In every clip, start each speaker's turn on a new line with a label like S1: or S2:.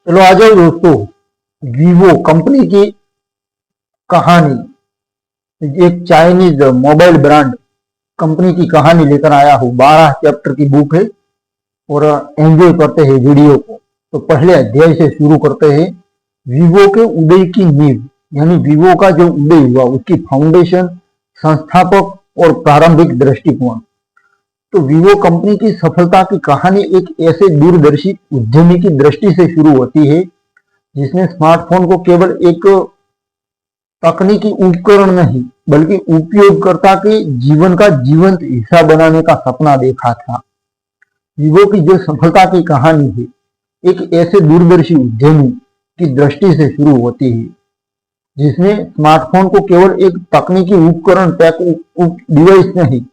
S1: चलो आ जाओ दोस्तों, वीवो कंपनी की कहानी, एक चाइनीज मोबाइल ब्रांड कंपनी की कहानी लेकर आया हूँ। 12 चैप्टर की बुक है और एंजॉय करते हैं वीडियो को। तो पहले अध्याय से शुरू करते हैं। वीवो के उदय की नींव, यानी वीवो का जो उदय हुआ उसकी फाउंडेशन, संस्थापक और प्रारंभिक दृष्टिकोण। तो वीवो कंपनी की सफलता की कहानी एक ऐसे दूरदर्शी उद्यमी की दृष्टि से शुरू होती है जिसने स्मार्टफोन को केवल एक तकनीकी उपकरण नहीं बल्कि उपयोगकर्ता के जीवन का जीवंत हिस्सा बनाने का सपना देखा था। वीवो की जो सफलता की कहानी है एक ऐसे दूरदर्शी उद्यमी की दृष्टि से शुरू होती है जिसने स्मार्टफोन को केवल एक तकनीकी उपकरण डिवाइस नहीं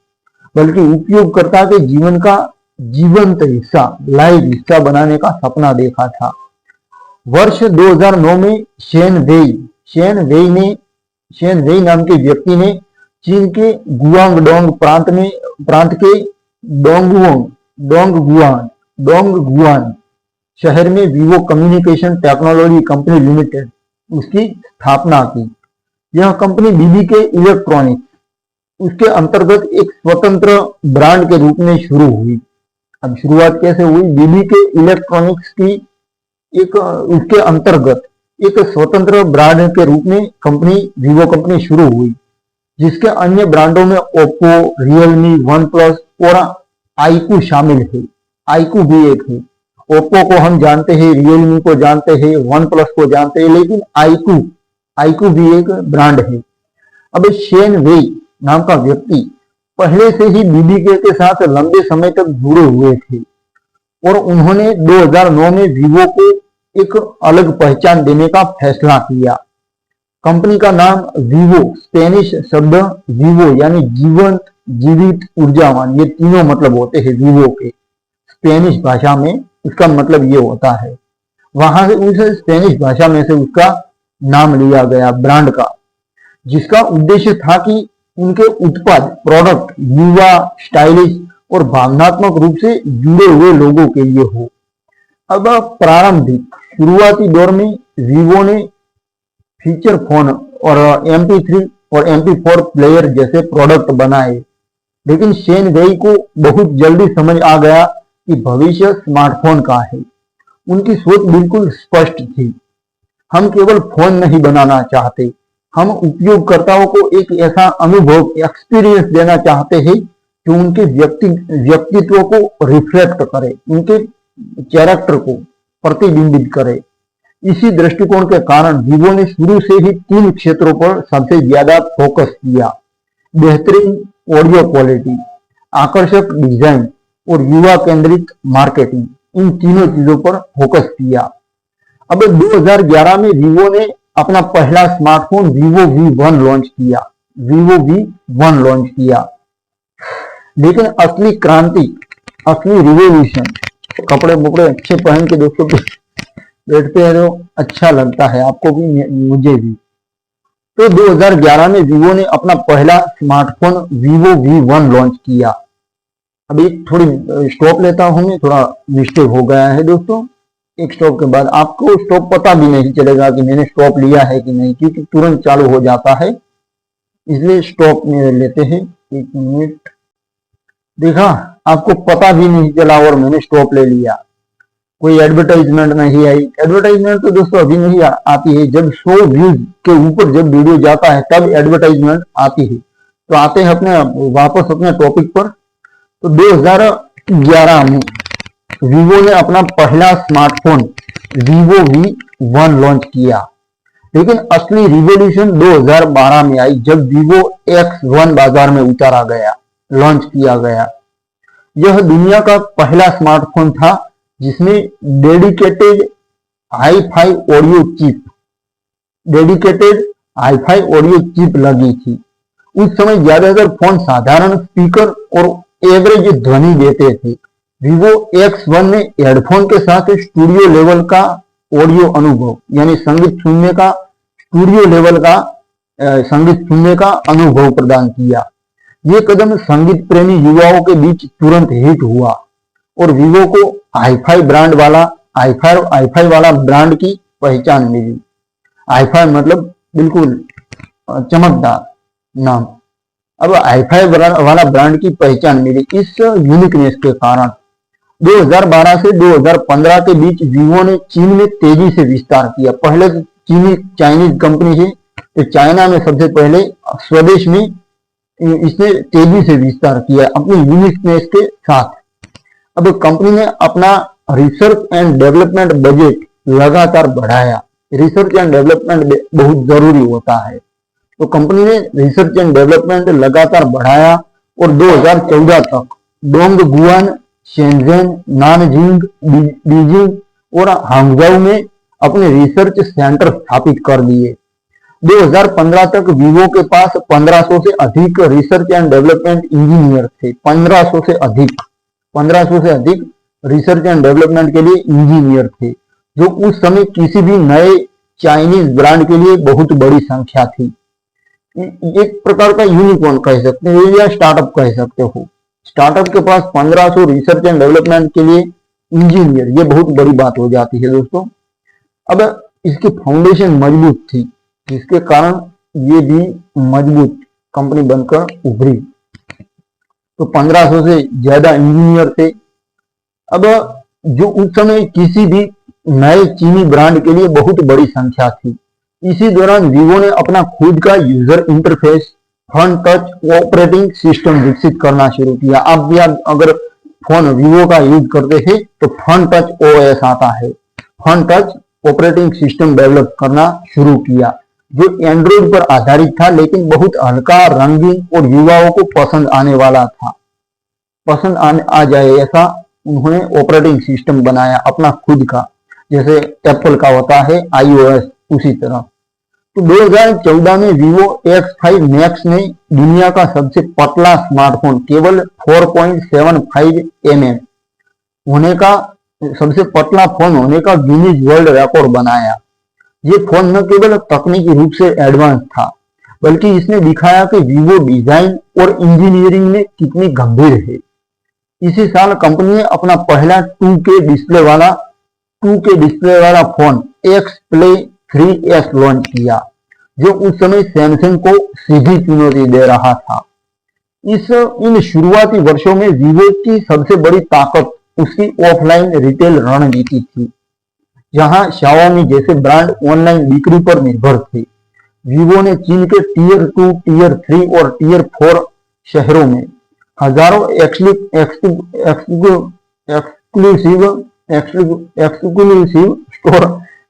S1: बल्कि उपयोगकर्ता के जीवन का जीवंत हिस्सा, लाइव हिस्सा बनाने का सपना देखा था। वर्ष 2009 में शेन वेई नाम के व्यक्ति ने चीन के गुआंगडोंग प्रांत के डोंगगुआन शहर में Vivo communication technology company limited उसकी स्थापना की। यह कंपनी बीबीके इलेक्ट्रॉनिक्स उसके अंतर्गत एक स्वतंत्र ब्रांड के रूप में शुरू हुई। अब शुरुआत कैसे हुई? बीबीके इलेक्ट्रॉनिक्स की एक उसके अंतर्गत एक स्वतंत्र ब्रांड के रूप में वीवो कंपनी शुरू हुई, जिसके अन्य ब्रांडों में ओप्पो, रियलमी, वन प्लस और आईकू शामिल है। आईकू भी एक है। ओप्पो को हम जानते हैं, रियलमी को जानते हैं, वन प्लस को जानते हैं, लेकिन आईकू भी एक ब्रांड है। अब शेन वेई नाम का व्यक्ति पहले से ही बीबीके के साथ लंबे समय तक जुड़े हुए थे और उन्होंने 2009 में वीवो को एक अलग पहचान देने का फैसला किया। कंपनी का नाम वीवो, स्पेनिश शब्द वीवो यानी जीवंत, जीवित, ऊर्जावान, ये तीनों मतलब होते हैं वीवो के। स्पेनिश भाषा में इसका मतलब ये होता है। वहां से उस स्पेनिश भाषा में से उसका नाम लिया गया ब्रांड का, जिसका उद्देश्य था कि उनके उत्पाद, प्रोडक्ट युवा, स्टाइलिश और भावनात्मक रूप से जुड़े हुए लोगों के लिए हो। अब प्रारंभिक शुरुआती दौर में वीवो ने फीचर फोन और MP3 और MP4 प्लेयर जैसे प्रोडक्ट बनाए, लेकिन शेन वेई को बहुत जल्दी समझ आ गया कि भविष्य स्मार्टफोन का है। उनकी सोच बिल्कुल स्पष्ट थी। हम केवल फोन नहीं बनाना चाहते, हम उपयोगकर्ताओं को एक ऐसा अनुभव, एक्सपीरियंस देना चाहते हैं जो उनके व्यक्तित्व को रिफ्लेक्ट करे, उनके कैरेक्टर को प्रतिबिंबित करे। इसी दृष्टिकोण के कारण वीवो ने शुरू से ही 3 क्षेत्रों पर सबसे ज्यादा फोकस किया: बेहतरीन ऑडियो क्वालिटी, आकर्षक डिजाइन और युवा केंद्रित मार्केटिंग। इन तीनों चीजों पर फोकस किया। अब 2011 में वीवो ने अपना पहला स्मार्टफोन वीवो V1 लॉन्च किया। लेकिन असली क्रांति, असली रिवोल्यूशन, कपड़े बुकड़े अच्छे पहन के दोस्तों बैठते हैं तो अच्छा लगता है, आपको भी मुझे भी। तो 2011 में वीवो ने अपना पहला स्मार्टफोन वीवो V1 लॉन्च किया। अभी थोड़ी स्टॉप लेता हूं मैं, थोड़ा मिस्टेक हो गया है दोस्तों। एक स्टॉप के बाद आपको स्टॉप पता भी नहीं चलेगा कि मैंने स्टॉप लिया है कि नहीं, क्योंकि तुरंत चालू हो जाता है, इसलिए स्टॉप में लेते हैं। 1 मिनट, देखा आपको पता भी नहीं चला और मैंने स्टॉप ले लिया। कोई एडवर्टाइजमेंट नहीं आई। एडवर्टाइजमेंट तो दोस्तों अभी नहीं आती है, जब 100 व्यूज के ऊपर जब वीडियो जाता है तब एडवर्टाइजमेंट आती है। तो आते हैं वापस अपने टॉपिक पर। तो 2011 में वीवो ने अपना पहला स्मार्टफोन वीवो V1 लॉन्च किया, लेकिन असली रिवॉल्यूशन 2012 में आई जब वीवो X1 बाजार में लॉन्च किया गया। यह दुनिया का पहला स्मार्टफोन था जिसमें डेडिकेटेड हाई-फाई ऑडियो चिप लगी थी। उस समय ज्यादातर फोन साधारण स्पीकर और एवरेज ध्वनि देते थे। वीवो X1 ने हेडफोन के साथ स्टूडियो लेवल का ऑडियो अनुभव, यानी संगीत सुनने का अनुभव प्रदान किया। ये कदम संगीत प्रेमी युवाओं के बीच तुरंत हिट हुआ और वीवो को हाई-फाई ब्रांड वाला आईफाई वाला ब्रांड की पहचान मिली। आईफाई मतलब बिल्कुल चमकदार नाम। अब आईफाई वाला ब्रांड की पहचान मिली इस यूनिकनेस के कारण। 2012 से 2015 के बीच वीवो ने चीन में तेजी से विस्तार किया। पहले तो चाइनीज कंपनी है, तो चाइना में सबसे पहले स्वदेश में इसने तेजी से विस्तार किया अपनी यूनिकनेस के साथ। अब कंपनी ने अपना रिसर्च एंड डेवलपमेंट बजट लगातार बढ़ाया। रिसर्च एंड डेवलपमेंट बहुत जरूरी होता है, तो कंपनी ने रिसर्च एंड डेवलपमेंट लगातार बढ़ाया और 2014 तक डोंगगुआन, शेंजन, नानजिंग, बीजिंग और हांगझाऊ में अपने रिसर्च सेंटर स्थापित कर दिए। 2015 तक वीवो के पास 1500 से अधिक रिसर्च एंड डेवलपमेंट इंजीनियर थे। 1500 से अधिक रिसर्च एंड डेवलपमेंट के लिए इंजीनियर थे, जो उस समय किसी भी नए चाइनीज ब्रांड के लिए बहुत बड़ी संख्या थी। एक प्रकार का यूनिकॉर्न कह सकते हो या स्टार्टअप कह सकते हो। स्टार्टअप के पास 1500 रिसर्च एंड डेवलपमेंट के लिए इंजीनियर, ये बहुत बड़ी बात हो जाती है दोस्तों। अब इसकी फाउंडेशन मजबूत थी, जिसके कारण ये भी मजबूत कंपनी बनकर उभरी। तो 1500 से ज्यादा इंजीनियर थे। अब जो उस समय किसी भी नए चीनी ब्रांड के लिए बहुत बड़ी संख्या थी। इसी दौरान वीवो ने अपना खुद का user interface fun touch operating system विकसित करना शुरू किया। आप भी अगर फोन वीवो का यूज करते थे तो फन टच ओएस आता है। Fun touch operating system develop करना शुरू किया, जो एंड्रॉइड पर आधारित था, लेकिन बहुत हल्का, रंगीन और युवाओं को पसंद आने वाला था। आ जाए ऐसा उन्होंने ऑपरेटिंग सिस्टम बनाया अपना खुद का, जैसे एप्पल का होता है iOS, उसी तरह। तो 2014 में वीवो X5 मैक्स ने दुनिया का सबसे पतला स्मार्टफोन, केवल 4.75 mm होने का, सबसे पतला फोन होने का गिनीज वर्ल्ड रिकॉर्ड बनाया। ये फोन न केवल तकनीकी रूप से एडवांस था, बल्कि इसने दिखाया कि वीवो डिजाइन और इंजीनियरिंग में कितनी गंभीर है। इसी साल कंपनी ने अपना पहला 2K डिस्प्ले वाला phone X Play 3S launch किया, जो उस समय सैमसंग को सीधी चुनौती दे रहा था। इन शुरुआती वर्षों में वीवो की सबसे बड़ी ताकत उसकी ऑफलाइन रिटेल रणनीति थी, जहां शाओमी जैसे ब्रांड ऑनलाइन बिक्री पर निर्भर थे। वीवो ने चीन के टीयर 2, टीयर 3 और टीयर 4 शहरों में हजारों एक्सक्लूसिव स्टोर,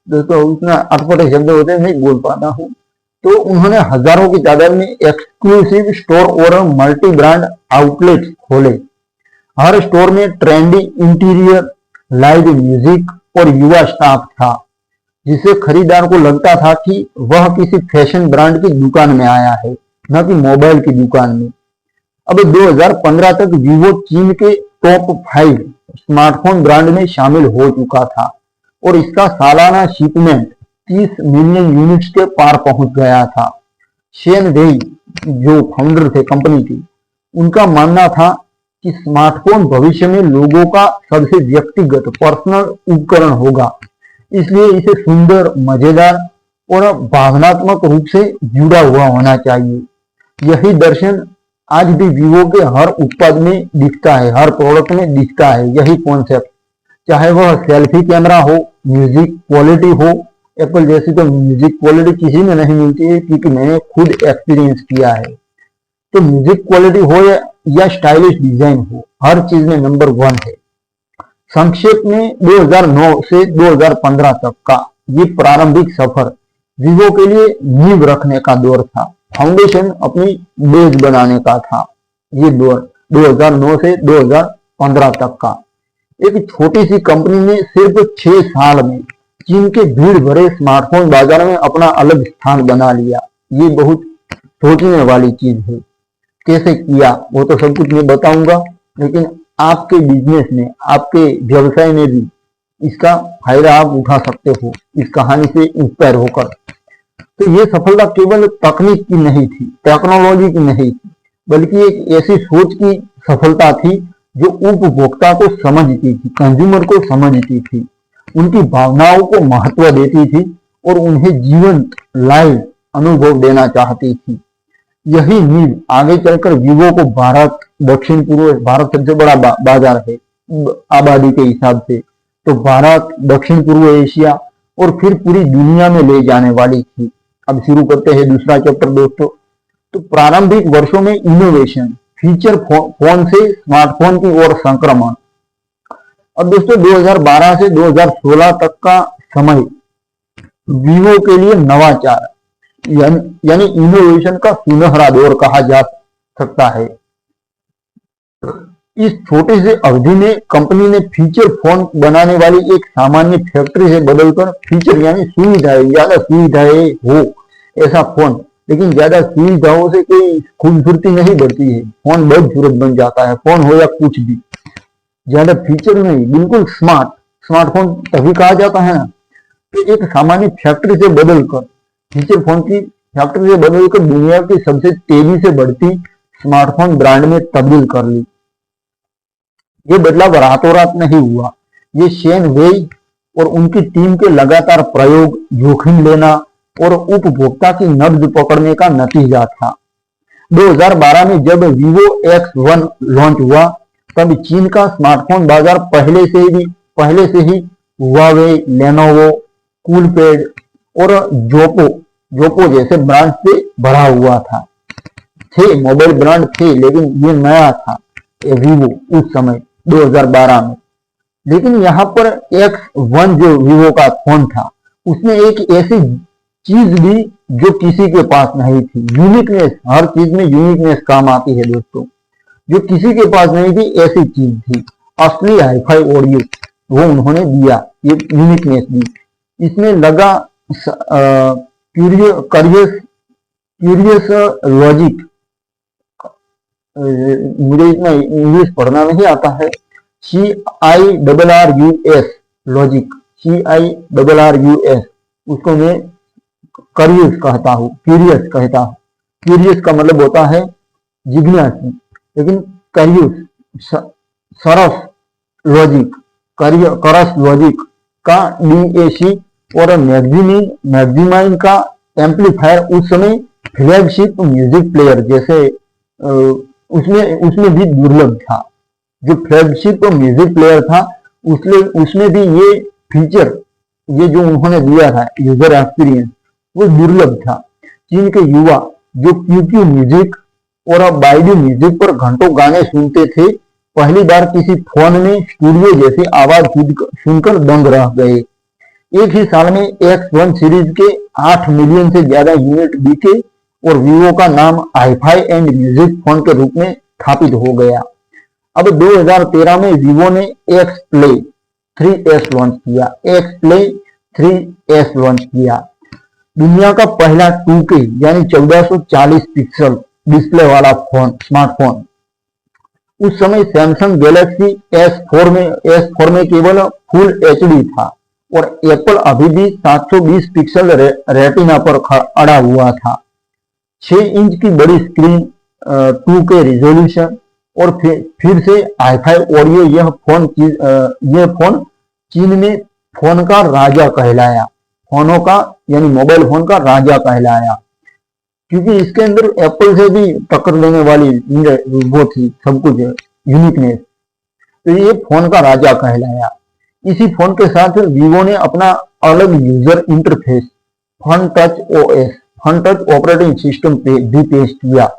S1: दोस्तों उतना अटपटे शब्द होते हैं, नहीं बोल पाता हूँ, तो उन्होंने हजारों की तादाद में एक्सक्लूसिव स्टोर और मल्टी ब्रांड आउटलेट्स खोले। हर स्टोर में ट्रेंडी इंटीरियर, लाइव म्यूजिक और युवा स्टाफ था, जिससे खरीदार को लगता था कि वह किसी फैशन ब्रांड की दुकान में आया है, न कि मोबाइल की दुकान में। अब 2015 तक वीवो चीन के टॉप 5 स्मार्टफोन ब्रांड में शामिल हो चुका था और इसका सालाना शिपमेंट 30 मिलियन यूनिट्स के पार पहुंच गया था। शेन वेई, जो फाउंडर थे कंपनी के, उनका मानना था कि स्मार्टफोन भविष्य में लोगों का सबसे व्यक्तिगत पर्सनल उपकरण होगा, इसलिए इसे सुंदर, मजेदार और भावनात्मक रूप से जुड़ा हुआ होना चाहिए। यही दर्शन आज भी वीवो के हर उत्पाद में दिखता है, हर प्रोडक्ट में दिखता है, यही कॉन्सेप्ट। चाहे वह सेल्फी कैमरा हो, म्यूजिक क्वालिटी हो, एप्पल जैसी तो म्यूजिक क्वालिटी किसी में नहीं मिलती है, क्योंकि मैंने खुद एक्सपीरियंस किया है। तो म्यूजिक क्वालिटी हो या स्टाइलिश डिजाइन हो, हर चीज में नंबर 1 है। संक्षेप में 2009 से 2015 तक का ये प्रारंभिक सफर वीवो के लिए नींव रखने का दौर था, फाउंडेशन अपनी बेस बनाने का था। ये दौर 2009 से 2015 तक का। एक छोटी सी कंपनी ने सिर्फ 6 साल में चीन के भीड़ भरे स्मार्टफोन बाजार में अपना अलग स्थान बना लिया। ये बहुत सोचने वाली चीज है। कैसे किया वो तो सब कुछ मैं बताऊंगा, लेकिन आपके बिजनेस में, आपके व्यवसाय में भी इसका फायदा आप उठा सकते हो इस कहानी से इंस्पायर होकर। तो ये सफलता केवल तकनीक की नहीं थी, टेक्नोलॉजी की नहीं थी, बल्कि एक ऐसी सोच की सफलता थी जो उपभोक्ता को समझती थी, कंज्यूमर को समझती थी। उनकी भावनाओं को महत्व देती थी और उन्हें जीवंत लाइव अनुभव देना चाहती थी। यही नींव आगे चलकर वीवो को भारत, दक्षिण पूर्व, भारत सबसे बड़ा बाजार है आबादी के हिसाब से, तो भारत, दक्षिण पूर्व एशिया और फिर पूरी दुनिया में ले जाने वाली थी। अब शुरू करते हैं दूसरा चैप्टर दोस्तों। तो प्रारंभिक वर्षों में इनोवेशन, फीचर फोन से स्मार्टफोन की ओर संक्रमण। अब दोस्तों 2012 से 2016 तक का समय वीवो के लिए नवाचार यानी इनोवेशन का सुनहरा दौर कहा जा सकता है। इस छोटे से अवधि में कंपनी ने फीचर फोन बनाने वाली एक सामान्य फैक्ट्री से बदलकर फीचर यानी सुविधाएं, ज्यादा सुविधाएं हो ऐसा फोन, लेकिन ज्यादा सुविधाओं से कोई खूबसूरती नहीं बढ़ती है, फोन बदसूरत बन जाता है, फोन हो या कुछ भी, ज्यादा फीचर नहीं, बिल्कुल स्मार्टफोन तभी कहा जाता है ना। तो एक सामान्य फैक्ट्री से बदलकर, फीचर फोन की फैक्ट्री से बदलकर दुनिया की सबसे तेजी से बढ़ती स्मार्टफोन ब्रांड में तब्दील कर ली। ये बदलाव रातों रात नहीं हुआ, ये शेन वेई और उनकी टीम के लगातार प्रयोग, जोखिम लेना और उपभोक्ता की नब्ज पकड़ने का नतीजा था। 2012 में जब वीवो X1 लॉन्च हुआ तब चीन का स्मार्टफोन बाजार पहले से ही हुआवे, लेनोवो, कूलपैड और जोपो जैसे ब्रांड से भरा हुआ था। मोबाइल ब्रांड थे, लेकिन ये नया था वीवो उस समय 2012 में। लेकिन यहाँ पर X1 जो वीवो का फोन था, उसमें एक ऐसी चीज भी जो किसी के पास नहीं थी, यूनिकनेस। हर चीज में यूनिकनेस काम आती है दोस्तों, जो किसी के पास नहीं थी ऐसी चीज थी, असली हाईफाई ऑडियो, वो उन्होंने दिया, ये यूनिकनेस दी। इसमें लगा क्यूरियस लॉजिक, मुझे इतना इंग्लिश पढ़ना नहीं आता है, CIRRUS लॉजिक, CIRRUS, उसको मैं क्यूरियस कहता हूँ। क्यूरियस का मतलब होता है जिज्ञासु, लेकिन क्यूरियस सरस लॉजिक, करस लॉजिक का DAC और मैग्जीमाइन का एम्पलीफायर उस समय फ्लैगशिप म्यूजिक प्लेयर जैसे उसमें भी दुर्लभ था। जो फ्लैगशिप म्यूजिक प्लेयर था उसमें भी ये फीचर, ये जो उन्होंने दिया था यूजर एक्सपीरियंस, वो दुर्लभ था। चीन के युवा जो QQ म्यूजिक और बाइडू म्यूजिक पर घंटों गाने सुनते थे, पहली बार किसी फोन में स्टूडियो जैसी आवाज सुनकर दंग रह गए। एक ही साल में X1 सीरीज के 8 मिलियन से ज्यादा यूनिट बिके और वीवो का नाम हाईफाई एंड म्यूजिक फोन के रूप में स्थापित हो गया। अब 2013 में वीवो ने X Play 3S लॉन्च किया, दुनिया का पहला 2K यानी 1440 पिक्सल डिस्प्ले वाला स्मार्टफोन। उस समय सैमसंग गैलेक्सी S4 में केवल फुल HD था और एप्पल अभी भी 720 पिक्सल रेटिना पर अड़ा हुआ था। 6 इंच की बड़ी स्क्रीन, 2K रिजोल्यूशन और फिर से हाईफाई ऑडियो, यह फोन चीन में फोन का राजा कहलाया, फोनों का यानी मोबाइल फोन का राजा कहलाया, क्योंकि इसके अंदर एप्पल से भी टक्कर लेने वाली वो थी, सब कुछ यूनिकनेस, तो ये फोन का राजा कहलाया। इसी फोन के साथ वीवो ने अपना अलग user interface fun touch operating system भी पेश किया,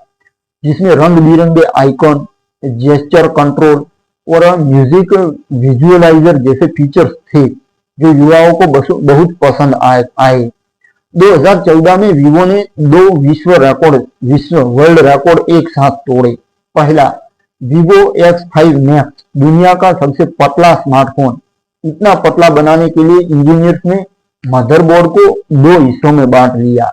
S1: जिसमें रंग बिरंगे आइकॉन, जेस्चर कंट्रोल और म्यूजिक विजुअलाइजर जैसे फीचर्स थे, जो युवाओं को बहुत पसंद आए। 2014 में वीवो ने 2 वर्ल्ड रिकॉर्ड एक साथ तोड़े। पहला, वीवो X5 मैक्स, दुनिया का सबसे पतला स्मार्टफोन। इतना पतला बनाने के लिए इंजीनियर्स ने मदरबोर्ड को 2 हिस्सों में बांट लिया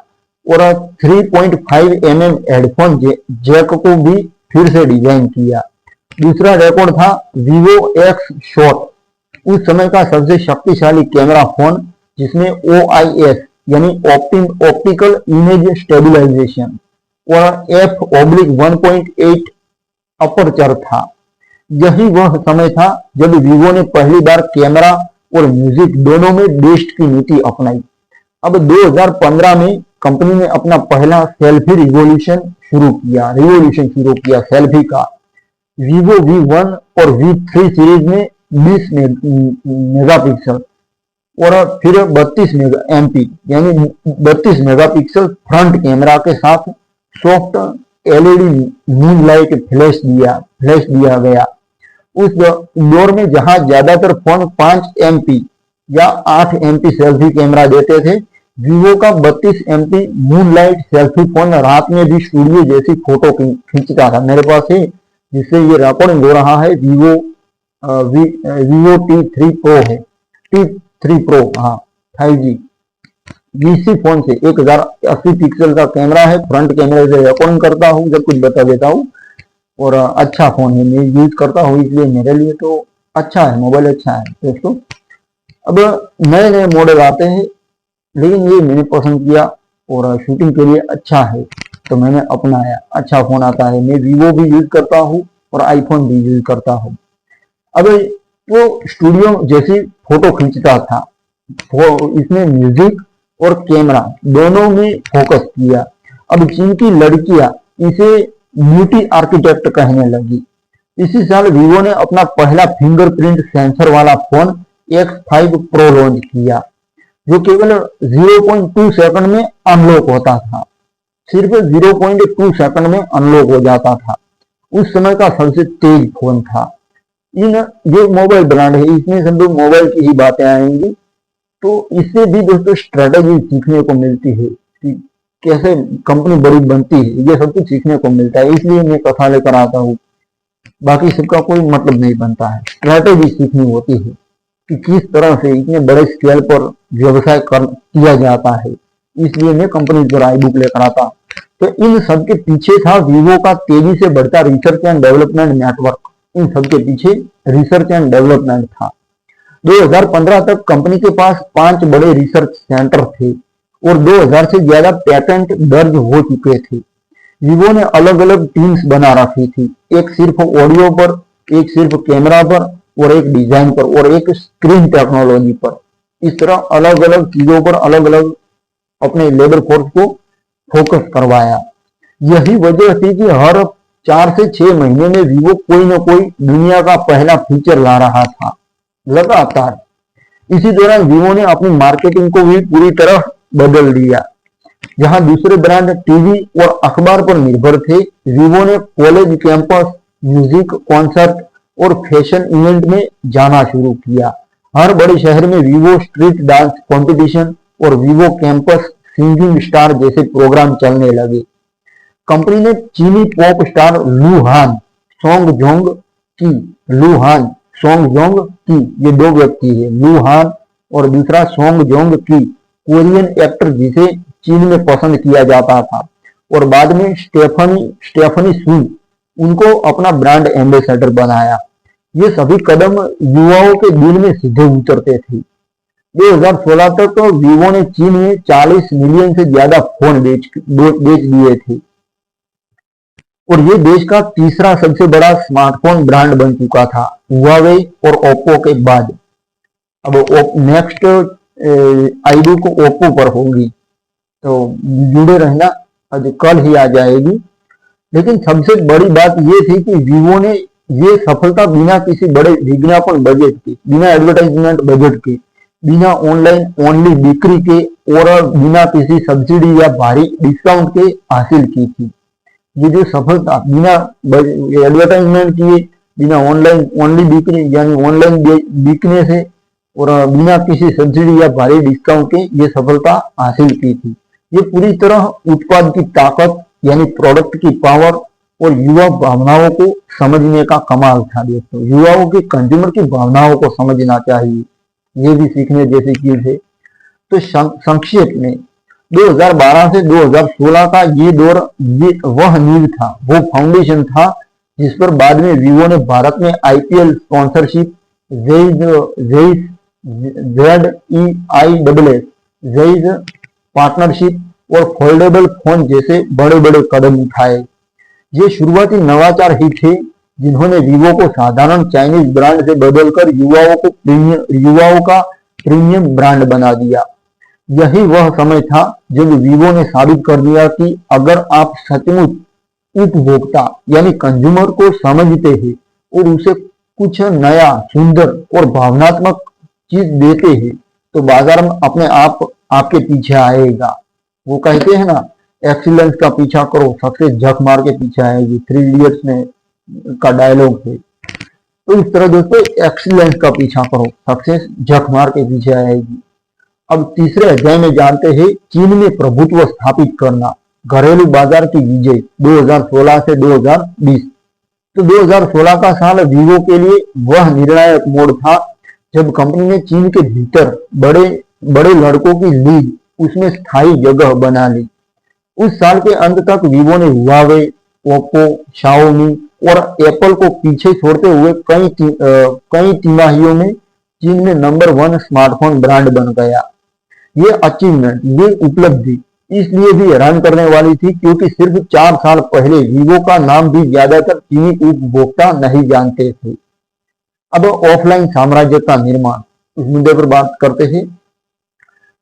S1: और 3.5 mm हेडफोन जैक को भी फिर से डिजाइन किया। दूसरा रिकॉर्ड था वीवो X शॉट, उस समय का सबसे शक्तिशाली कैमरा फोन, जिसमें OIS यानी ऑप्टिकल इमेज स्टेबलाइजेशन और f/1.8 अपर्चर था। यही वह समय था जब वीवो ने पहली बार कैमरा और म्यूजिक दोनों में बेस्ट की नीति अपनाई। अब 2015 में कंपनी ने अपना पहला सेल्फी रिवॉल्यूशन शुरू किया सेल्फी का। वीवो V1 और V3 सीरीज में 20 मेगापिक्सल और फिर 32 MP यानी 32 मेगापिक्सल फ्रंट कैमरा के साथ soft LED moon light flash दिया गया। उस दौर में जहां ज्यादातर फोन 5 MP या 8 MP सेल्फी कैमरा देते थे, वीवो का 32 MP moon light selfie phone रात में भी स्टूडियो जैसी फोटो खींचता था। मेरे पास है जिससे ये रिकॉर्डिंग हो रहा है, वीवो T3 प्रो है, T3 प्रो, हाँ 5G VC फोन से 1080 पिक्सल का कैमरा है। फ्रंट कैमरे से रिकॉर्डिंग करता हूँ, जब कुछ बता देता हूँ। और अच्छा फोन है, मैं यूज करता हूँ, इसलिए मेरे लिए तो अच्छा है, मोबाइल अच्छा है दोस्तों। अब नए नए मॉडल आते हैं, लेकिन ये मैंने पसंद किया और शूटिंग के लिए अच्छा है तो मैंने अपनाया। अच्छा फोन आता है, मैं वीवो भी यूज करता हूँ और आईफोन भी यूज करता हूँ। अब वो स्टूडियो जैसी फोटो खींचता था, इसमें म्यूजिक और कैमरा दोनों में फोकस किया। अब चीन की लड़कियां इसे ब्यूटी आर्किटेक्ट कहने लगी। इसी साल वीवो ने अपना पहला फिंगरप्रिंट सेंसर वाला फोन X5 प्रो लॉन्च किया, जो केवल 0.2 सेकंड में अनलॉक होता था। सिर्फ 0.2 सेकंड में अनलॉक हो जाता था। उस समय का सबसे तेज फोन था। ये मोबाइल ब्रांड है, इसमें सब मोबाइल की ही बातें आएंगी। तो इससे भी दोस्तों स्ट्रेटेजी सीखने को मिलती है कि कैसे कंपनी बड़ी बनती है, ये सब कुछ सीखने को मिलता है। इसलिए मैं कथा लेकर आता हूँ, बाकी सबका कोई मतलब नहीं बनता है। स्ट्रेटेजी सीखनी होती है कि किस तरह से इतने बड़े स्केल पर व्यवसाय किया जाता है। इसलिए मैं कंपनी पर आई बुक लेकर आता। तो इन सब के पीछे था वीवो का तेजी से बढ़ता रिसर्च एंड डेवलपमेंट नेटवर्क। इन सब के पीछे रिसर्च एंड डेवलपमेंट था। 2015 तक कंपनी के पास 5 बड़े रिसर्च सेंटर थे और 2000 से ज्यादा पेटेंट दर्ज हो चुके थे। वीवो ने अलग अलग टीम्स बना रखी थी, एक सिर्फ ऑडियो पर, एक सिर्फ कैमरा पर और एक डिजाइन पर और एक स्क्रीन टेक्नोलॉजी पर। इस तरह अलग अलग चीजों पर अलग अलग अपने लेबर फोर्स को फोकस करवाया। यही वजह थी कि हर 4 से 6 महीने में वीवो कोई न कोई दुनिया का पहला फीचर ला रहा था लगातार। इसी दौरान वीवो ने अपनी मार्केटिंग को भी पूरी तरह बदल दिया। जहां दूसरे ब्रांड टीवी और अखबार पर निर्भर थे, वीवो ने कॉलेज कैंपस, म्यूजिक कॉन्सर्ट और फैशन इवेंट में जाना शुरू किया। हर बड़े शहर में वीवो स्ट्रीट डांस कंपटीशन और वीवो कैंपस सिंगिंग स्टार जैसे प्रोग्राम चलने लगे। कंपनी ने चीनी पॉप स्टार लू हान की, ये 2 व्यक्ति है, लू हान और दूसरा सोंग जोंग की, कोरियन एक्टर जिसे चीन में पसंद किया जाता था, और बाद में स्टेफनी सू, उनको अपना ब्रांड एम्बेसडर बनाया। ये सभी कदम युवाओं के दिल में सीधे उतरते थे। 2016 तक वीवो ने चीन में 40 मिलियन से ज्यादा फोन बेच दिए थे और ये देश का तीसरा सबसे बड़ा स्मार्टफोन ब्रांड बन चुका था, हुआवे और ओप्पो के बाद। अब नेक्स्ट आई बुक ओप्पो पर होगी, तो जुड़े रहना, आज कल ही आ जाएगी। लेकिन सबसे बड़ी बात ये थी कि वीवो ने ये सफलता बिना किसी बड़े विज्ञापन बजट के, बिना एडवर्टाइजमेंट बजट के, बिना ऑनलाइन ओनली बिक्री के और बिना किसी सब्सिडी या भारी डिस्काउंट के हासिल की थी। ये जो सफलता बिना एडवर्टाइजमेंट किए, बिना ऑनलाइन ओनली बिक्री यानी ऑनलाइन बिकने से और बिना किसी सब्सिडी या भारी डिस्काउंट के ये सफलता हासिल की थी, ये पूरी तरह उत्पाद की ताकत यानी प्रोडक्ट की पावर और युवा भावनाओं को समझने का कमाल था। दोस्तों, युवाओं की, कंज्यूमर की भावनाओं को समझना चाहिए, ये भी सीखने जैसी चीज है। तो संक्षेप में 2012 से 2016 का ये दौर, ये वह नींव था, वो फाउंडेशन था जिस पर बाद में वीवो ने भारत में आईपीएल स्पॉन्सरशिप, जेईस पार्टनरशिप और फोल्डेबल फोन जैसे बड़े बड़े कदम उठाए। ये शुरुआती नवाचार ही थे जिन्होंने वीवो को साधारण चाइनीज ब्रांड से बदलकर युवाओं का प्रीमियम ब्रांड बना दिया। यही वह समय था जब वीवो ने साबित कर दिया कि अगर आप सचमुच उपभोक्ता यानी कंज्यूमर को समझते हैं और उसे कुछ नया, सुंदर और भावनात्मक चीज देते हैं तो बाजार में अपने आप आपके पीछे आएगा। वो कहते हैं ना, एक्सीलेंस का पीछा करो, सक्सेस झक मार के पीछे आएगी। 3 इडियट्स में का डायलॉग है। तो इस तरह दोस्तों एक्सीलेंस का पीछा करो, सक्सेस झक मार के पीछे आएगी। अब तीसरे अध्याय में जानते हैं चीन में प्रभुत्व स्थापित करना, घरेलू बाजार की विजय 2016 से 2020। तो 2016 का साल वीवो के लिए वह निर्णायक मोड़ था जब कंपनी ने चीन के भीतर बड़े बड़े लड़कों की लीग उसमें स्थायी जगह बना ली। उस साल के अंत तक वीवो ने हुआवे, ओप्पो, शाओमी और एप्पल को पीछे छोड़ते हुए कई तिमाहियों में चीन में नंबर 1 स्मार्टफोन ब्रांड बन गया। ये अचीवमेंट, ये उपलब्धि इसलिए भी हैरान करने वाली थी क्योंकि सिर्फ 4 साल पहले वीवो का नाम भी ज्यादातर चीनी उपभोक्ता नहीं जानते थे। अब ऑफलाइन साम्राज्य का निर्माण, इस मुद्दे पर बात करते हैं।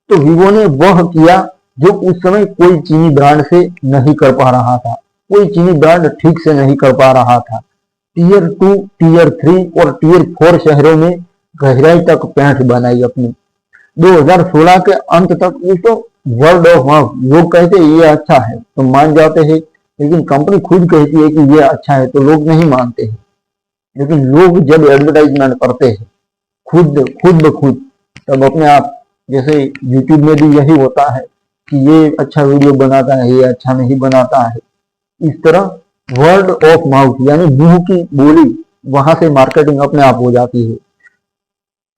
S1: तो वीवो ने वह किया जो उस समय कोई चीनी ब्रांड से नहीं कर पा रहा था, कोई चीनी ब्रांड ठीक से नहीं कर पा रहा था। टियर 2, टियर 3 और टियर 4 शहरों में गहराई तक पैठ बनाई अपनी। 2016 के अंत तक तो वर्ड ऑफ माउथ, लोग कहते हैं ये अच्छा है तो मान जाते हैं, लेकिन कंपनी खुद कहती है कि ये अच्छा है तो लोग नहीं मानते हैं। लेकिन लोग जब एडवर्टाइजमेंट करते हैं खुद ब खुद, तब अपने आप, जैसे यूट्यूब में भी यही होता है कि ये अच्छा वीडियो बनाता है, ये अच्छा नहीं बनाता है। इस तरह वर्ड ऑफ माउथ यानी मुंह की बोली, वहां से मार्केटिंग अपने आप हो जाती है।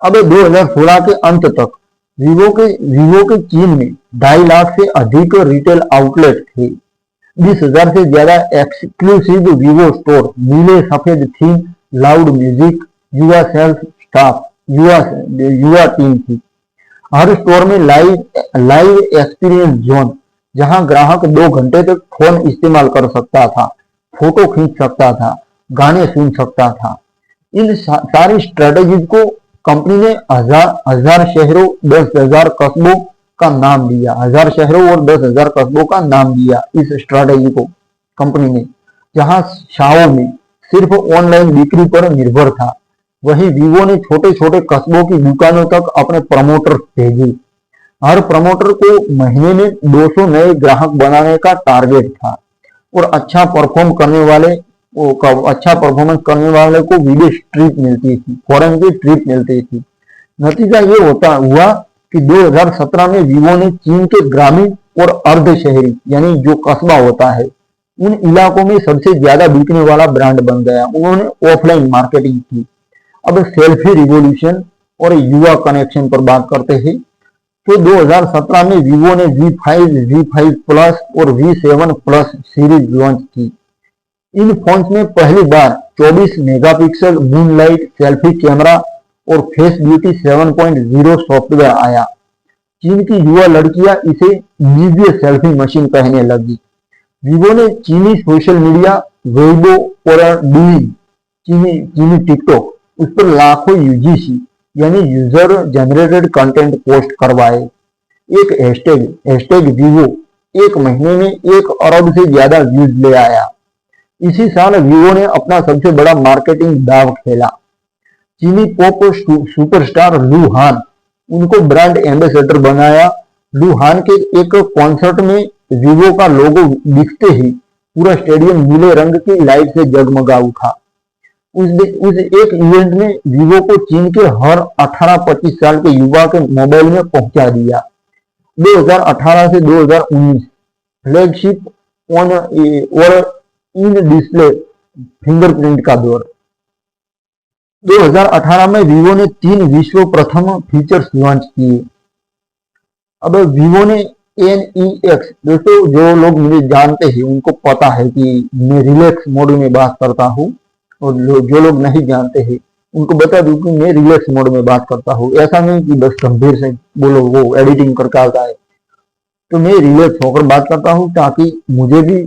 S1: अब 2016 के अंत तक वीवो के चीन में 2.5 लाख से अधिक रिटेल आउटलेट थे। 20,000 से ज्यादा एक्सक्लूसिव वीवो स्टोर, नीले सफेद थीम, लाउड म्यूजिक, युवा सेल्स स्टाफ, युवा टीम थी। हर स्टोर में लाइव एक्सपीरियंस जोन, जहां ग्राहक 2 घंटे तक फोन इस्तेमाल कर सकता था, फोटो खींच सकता था, गाने सुन सकता था। इन सारी स्ट्रेटेजीज को कंपनी ने हजार शहरों 10,000 कस्बों का नाम दिया। 1000 शहरों और 10,000 कस्बों का नाम दिया इस स्ट्रेटेजी को कंपनी ने। जहां शाओमी सिर्फ ऑनलाइन बिक्री पर निर्भर था, वहीं वीवो ने छोटे छोटे कस्बों की दुकानों तक अपने प्रमोटर भेजे। हर प्रमोटर को महीने में 200 नए ग्राहक बनाने का टारगेट था और अच्छा परफॉर्मेंस करने वाले को विदेश ट्रिप मिलती थी, फॉरेन की ट्रिप मिलती थी। नतीजा ये हुआ कि 2017 में वीवो ने चीन के ग्रामीण और अर्ध शहरी यानी जो कस्बा होता है उन इलाकों में सबसे ज्यादा बिकने वाला ब्रांड बन गया। उन्होंने ऑफलाइन मार्केटिंग की। अब सेल्फी रिवॉल्यूशन और युवा कनेक्शन पर बात करते हैं। तो 2017 में वीवो ने V5, V5 प्लस और V7 प्लस सीरीज लॉन्च की। इन फोन्स में पहली बार 24 मेगापिक्सल मूनलाइट सेल्फी कैमरा और फेस ब्यूटी 7.0 सॉफ्टवेयर आया। चीन की युवा लड़कियां इसे निव्य सेल्फी मशीन कहने लगी। वीवो ने चीनी सोशल मीडिया, वेइबो और डूइंग, चीनी टिकटॉक, उस पर लाखों यूजीसी यानी यूजर जनरेटेड कंटेंट पोस्ट करवाए। एक हैशटैग वीवो एक महीने में 1 अरब से ज्यादा व्यूज ले आया। इसी साल वीवो ने अपना सबसे बड़ा मार्केटिंग दांव खेला। चीनी पॉप सुपरस्टार लू हान, उनको ब्रांड एम्बेसडर बनाया। लू हान के एक कॉन्सर्ट में वीवो का लोगो दिखते ही पूरा स्टेडियम नीले रंग की लाइट से जगमगा उठा। उस एक इवेंट ने वीवो को चीन के हर 18-25 साल के युवा के मोबाइल में पहुंचा दिया। 2018 से 2019 फ्लैगशिप ऑन और इन डिस्प्ले फिंगरप्रिंट का दौर। 2018 में वीवो ने 3 विश्व प्रथम फीचर्स लॉन्च किए। अब वीवो ने NEX, दोस्तों जो लोग मुझे जानते हैं उनको पता है कि मैं रिलैक्स मोड में बात करता हूँ, और जो लोग नहीं जानते हैं उनको बता दूं कि मैं रिलैक्स मोड में बात करता हूँ। ऐसा नहीं कि बस गंभीर से बोलो वो एडिटिंग करके आता है, तो मैं रिलैक्स होकर बात करता हूँ ताकि मुझे भी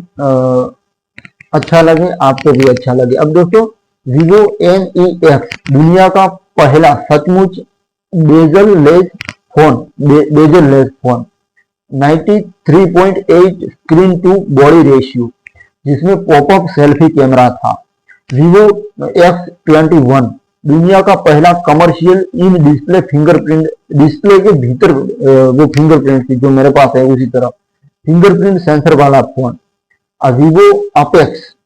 S1: अच्छा लगे, आपको भी अच्छा लगे। अब दोस्तों Vivo NEX दुनिया का पहला सचमुच bezel less phone 93.8 screen to body ratio जिसमें पॉपअप सेल्फी कैमरा था। Vivo X21 दुनिया का पहला commercial in display fingerprint, display के भीतर वो फिंगरप्रिंट थी जो मेरे पास है उसी तरह फिंगरप्रिंट सेंसर वाला phone. Vivo APEX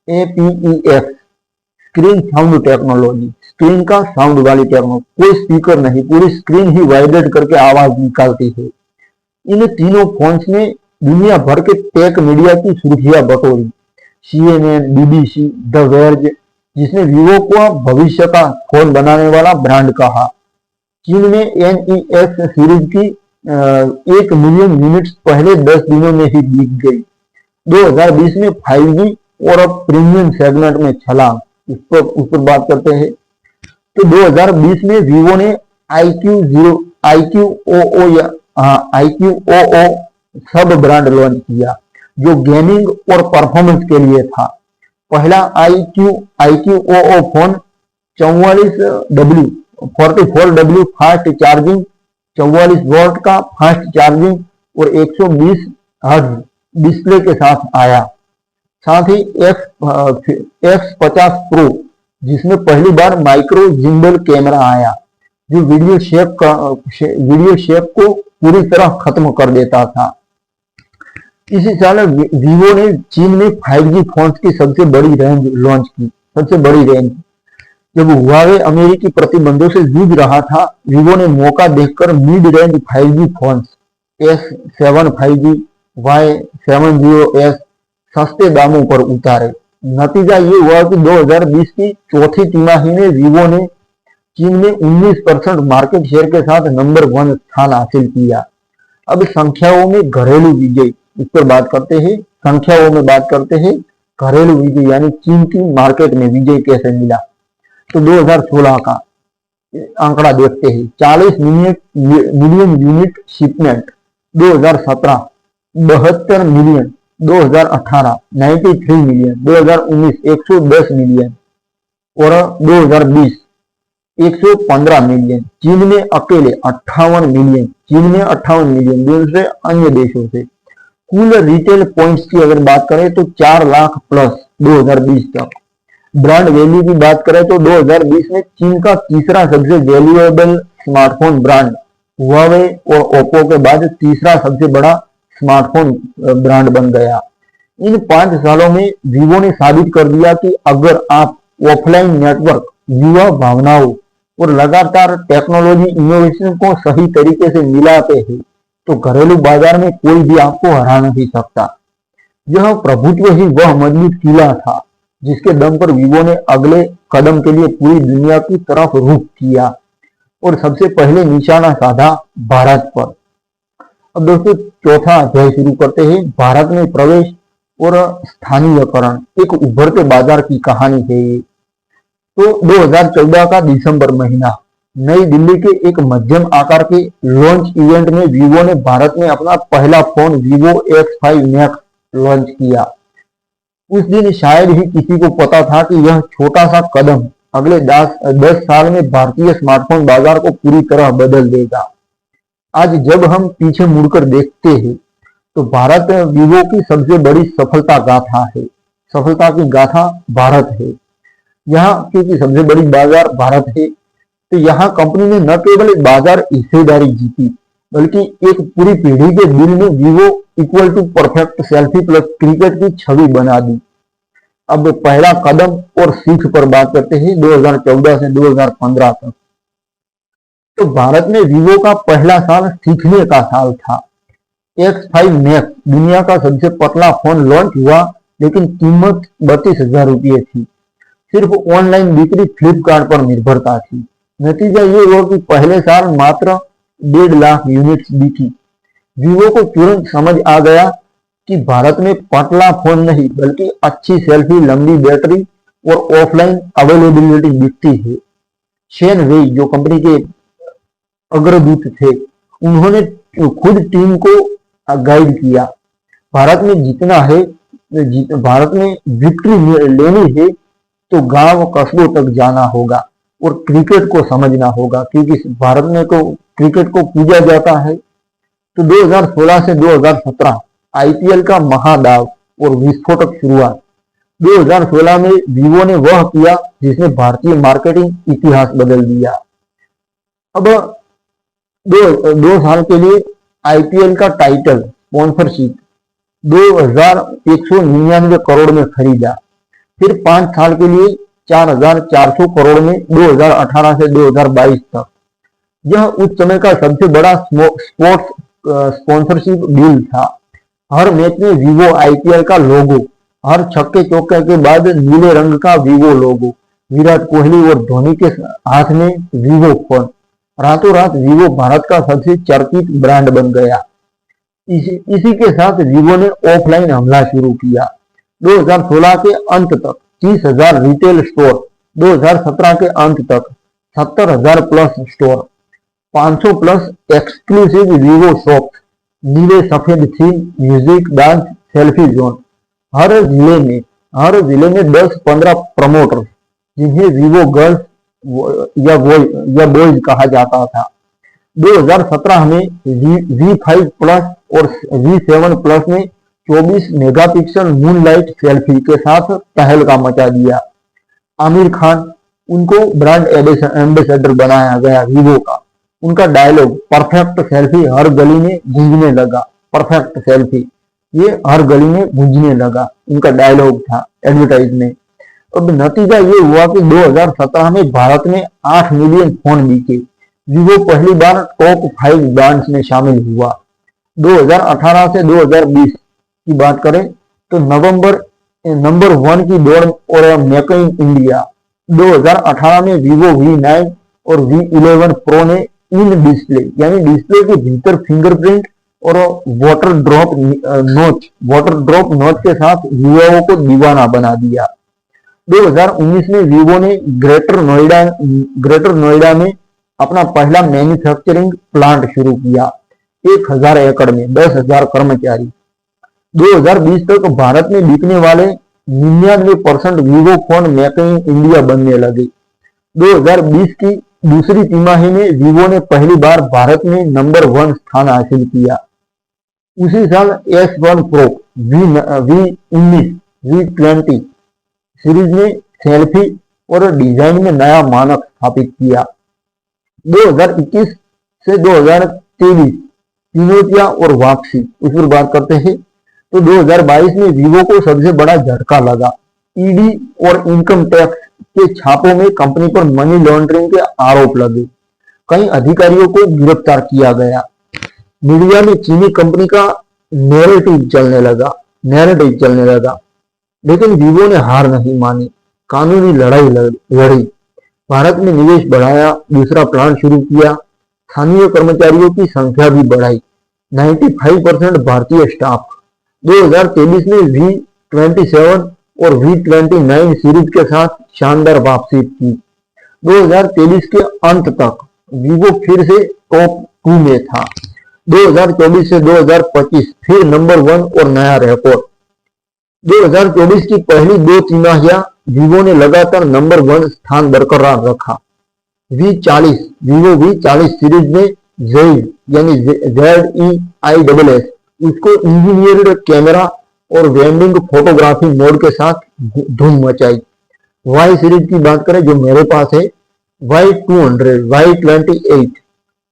S1: screen sound technology, screen का साउंड वाली टेक्नोलॉजी, कोई स्पीकर नहीं, पूरी स्क्रीन ही वाइब्रेट करके आवाज निकालती है। इन तीनों फोन्स ने दुनिया भर के टेक मीडिया की सुर्खियां बटोरी। CNN, BBC, द वर्ज, जिसने वीवो को भविष्य का फोन बनाने वाला ब्रांड कहा। चीन में NEX सीरीज की 1 मिलियन यूनिट्स पहले 10 दिनों में ही बिक गई। 2020 में 5G और अब प्रीमियम सेगमेंट में छलांग, उस पर बात करते हैं। तो 2020 में वीवो ने IQOO सब ब्रांड लॉन्च किया जो गेमिंग और परफॉर्मेंस के लिए था। पहला IQOO phone 44W fast charging, 44 volt का फास्ट चार्जिंग और 120 हर्ट्ज डिस्प्ले के साथ आया। साथ ही X50 प्रो जिसमें पहली बार माइक्रो जिम्बल कैमरा आया जो वीडियो शेप को पूरी तरह खत्म कर देता था। इसी साल वीवो ने चीन में 5G फोन्स की सबसे बड़ी रेंज लॉन्च की। सबसे बड़ी रेंज जब हुआवे अमेरिकी प्रतिबंधों से जूझ रहा था, वीवो ने मौका देखकर mid range 5G phones S7 5G, Y70s सस्ते दामों पर उतारे। नतीजा ये हुआ कि 2020 की चौथी तिमाही में वीवो ने चीन में 19% मार्केट शेयर के साथ नंबर 1 स्थान हासिल किया। अब संख्याओं में घरेलू विजय, इस पर बात करते हैं। संख्याओं में बात करते हैं घरेलू विजय यानी चीन की मार्केट में विजय कैसे मिला। तो 2016 का आंकड़ा देखते हैं। 40 million unit shipment, 2017 72 million, 2018 93 million, 2019 110 million और 2020 115 मिलियन। चीन में अकेले 58 मिलियन, चीन में 58 मिलियन, दूसरे अन्य देशों से। कुल रिटेल पॉइंट्स की अगर बात करें तो 4 लाख प्लस 2020 तक। ब्रांड वैल्यू की बात करें तो 2020 में चीन का तीसरा सबसे वैल्यूएबल स्मार्टफोन ब्रांड हुआवे और ओप्पो के बाद तीसरा सबसे बड़ा स्मार्टफोन ब्रांड बन गया। इन 5 सालों में वीवो ने साबित कर दिया कि अगर आप ऑफलाइन नेटवर्क, युवा भावनाओं और लगातार टेक्नोलॉजी इनोवेशन को सही तरीके से मिलाते हैं तो घरेलू बाजार में कोई भी आपको हरा नहीं सकता। यह प्रभुत्व ही वह मजबूत किला था जिसके दम पर वीवो ने अगले कदम के लिए पूरी दुनिया की तरफ रुख किया और सबसे पहले निशाना साधा भारत पर। अब दोस्तों चौथा अध्याय शुरू करते हैं। भारत में प्रवेश और स्थानीयकरण, एक उभरते बाजार की कहानी है ये। तो 2014 का दिसंबर महीना, नई दिल्ली के एक मध्यम आकार के लॉन्च इवेंट में वीवो ने भारत में अपना पहला phone Vivo X5 Max launch किया। उस दिन शायद ही किसी को पता था कि यह छोटा सा कदम अगले 10 साल में भारतीय स्मार्टफोन बाजार को पूरी तरह बदल देगा। आज जब हम पीछे मुड़कर देखते हैं तो भारत वीवो की सबसे बड़ी सफलता गाथा है। सफलता की गाथा भारत है। यहाँ क्योंकि सबसे बड़ी बाजार भारत है तो यहाँ कंपनी ने न केवल एक बाजार हिस्सेदारी जीती बल्कि एक पूरी पीढ़ी के दिल में Vivo equal to perfect selfie plus cricket की छवि बना दी। अब पहला कदम और सीख पर बात करते हैं 2014 से 2015 तक। तो भारत में वीवो का पहला साल सीखने का साल था। X5 Max दुनिया का सबसे पतला फोन लॉन्च हुआ लेकिन कीमत 32,000 रुपये थी। सिर्फ ऑनलाइन बिक्री फ्लिपकार्ट पर निर्भरता थी। नतीजा ये हुआ कि पहले साल मात्र 1.5 लाख यूनिट्स बिकी। वीवो को तुरंत समझ आ गया कि भारत में पतला फोन नहीं बल्कि अच्छी सेल्फी, लंबी बैटरी और ऑफलाइन अवेलेबिलिटी बिकती है। शेन वेई जो कंपनी के अग्रदूत थे, उन्होंने खुद टीम को गाइड किया। भारत में जीतना है, भारत में विक्ट्री लेनी है तो गांव कस्बों तक जाना होगा और क्रिकेट को समझना होगा, क्योंकि भारत में तो क्रिकेट को पूजा जाता है। तो 2016 से 2017 आईपीएल का महादाव और विस्फोटक शुरुआत। 2016 में वीवो ने वह किया जिसने भारतीय मार्केटिंग इतिहास बदल दिया। अब दो साल के लिए आईपीएल का टाइटल स्पॉन्सरशिप 2199 करोड़ में खरीदा। फिर 5 साल के लिए 4400 करोड़ में 2018 से 2022 तक। यह उस समय का सबसे बड़ा स्पोर्ट्स स्पॉन्सरशिप डील था। हर मैच में वीवो आईपीएल का लोगो, हर छक्के चौके के बाद नीले रंग का वीवो लोगो, विराट कोहली और धोनी के हाथ में वीवो फोन। रातों रात वीवो भारत का सबसे चर्चित ब्रांड बन गया। इसी के साथ वीवो ने ऑफलाइन हमला शुरू किया। 2016 के अंत तक 30,000 रिटेल स्टोर, 2017 के अंत तक 70,000 plus store, 500 plus exclusive Vivo shop, नीले सफेद theme, music, dance, selfie zone. हर जिले में 10-15 प्रमोटर्स, जिन्हें वीवो गर्ल्स या बॉयज कहा जाता था। 2017 में V5 प्लस और V7 प्लस ने 24 मेगापिक्सल मूनलाइट सेल्फी के साथ तहलका मचा दिया। आमिर खान, उनको ब्रांड एम्बेसडर बनाया गया वीवो का। उनका डायलॉग परफेक्ट सेल्फी हर गली में गूंजने लगा। परफेक्ट सेल्फी ये हर गली में गूंजने लगा, उनका डायलॉग था एडवर्टाइज में। अब नतीजा ये हुआ कि 2017 में भारत में 8 मिलियन फोन बिके। वीवो पहली बार टॉप 5 ब्रांड्स में शामिल हुआ। 2018 से 2020 की बात करें तो नंबर 1 की दौड़ और मेक इन इंडिया। 2018 में वीवो V9 और V11 प्रो ने इन डिस्प्ले यानी डिस्प्ले के भीतर फिंगरप्रिंट और वाटर ड्रॉप नोच के साथ युवाओं को दीवाना बना दिया। 2019 में वीवो ने ग्रेटर नोएडा में अपना पहला मैन्युफैक्चरिंग प्लांट शुरू किया। 1000 एकड़ में 10,000 कर्मचारी। 2020 तक भारत में बिकने वाले 99% Vivo phone make in India बनने लगे। 2020 की दूसरी तिमाही में वीवो ने पहली बार भारत में नंबर 1 स्थान हासिल किया। उसी साल S1 pro, V19, V20 series ने सेल्फी और डिजाइन में नया मानक स्थापित किया। 2021 से 2023 चुनौतियां और वापसी, उस पर बात करते हैं। तो 2022 में वीवो को सबसे बड़ा झटका लगा। ईडी और इनकम टैक्स के छापों में कंपनी पर मनी लॉन्ड्रिंग के आरोप लगे। कई अधिकारियों को गिरफ्तार किया गया। मीडिया में चीनी कंपनी का नैरेटिव चलने लगा, लेकिन वीवो ने हार नहीं मानी, कानूनी लड़ाई लड़ी, भारत में निवेश बढ़ाया, दूसरा प्लांट शुरू किया, स्थानीय कर्मचारियों की संख्या भी बढ़ाई, 95% भारतीय स्टाफ। 2023 में V27 और V29 सीरीज के साथ शानदार वापसी की। 2023 के अंत तक वीवो फिर से टॉप 2 में था। 2024 से 2025 फिर नंबर 1 और नया रिकॉर्ड। 2024 की पहली 2 तिमाहियां वीवो ने लगातार नंबर 1 स्थान बरकरार रखा। वीवो V40 सीरीज में ZEISS यानी ZEISS उसको इंजीनियर्ड कैमरा और वेंडिंग फोटोग्राफी मोड के साथ धूम मचाई। Y सीरीज की बात करें जो मेरे पास है, Y200, Y28,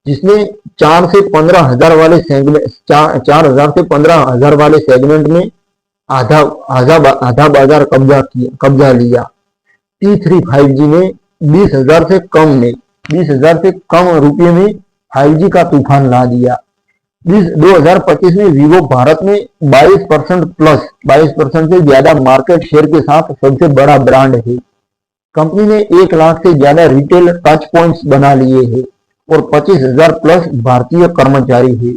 S1: जिसने 4 से 15,000 वाले सेगमेंट 4,000 से 15,000 वाले सेगमेंट में आधा बाजार कब्जा लिया। T3 5G ने 20,000 से कम रुपये में 5G का तूफान ला दिया। 2025 में वीवो भारत में 22% से ज्यादा मार्केट शेयर के साथ सबसे बड़ा ब्रांड है। कंपनी ने 1 लाख से ज्यादा रिटेल टच पॉइंट्स बना लिए हैं और 25,000 प्लस भारतीय कर्मचारी है।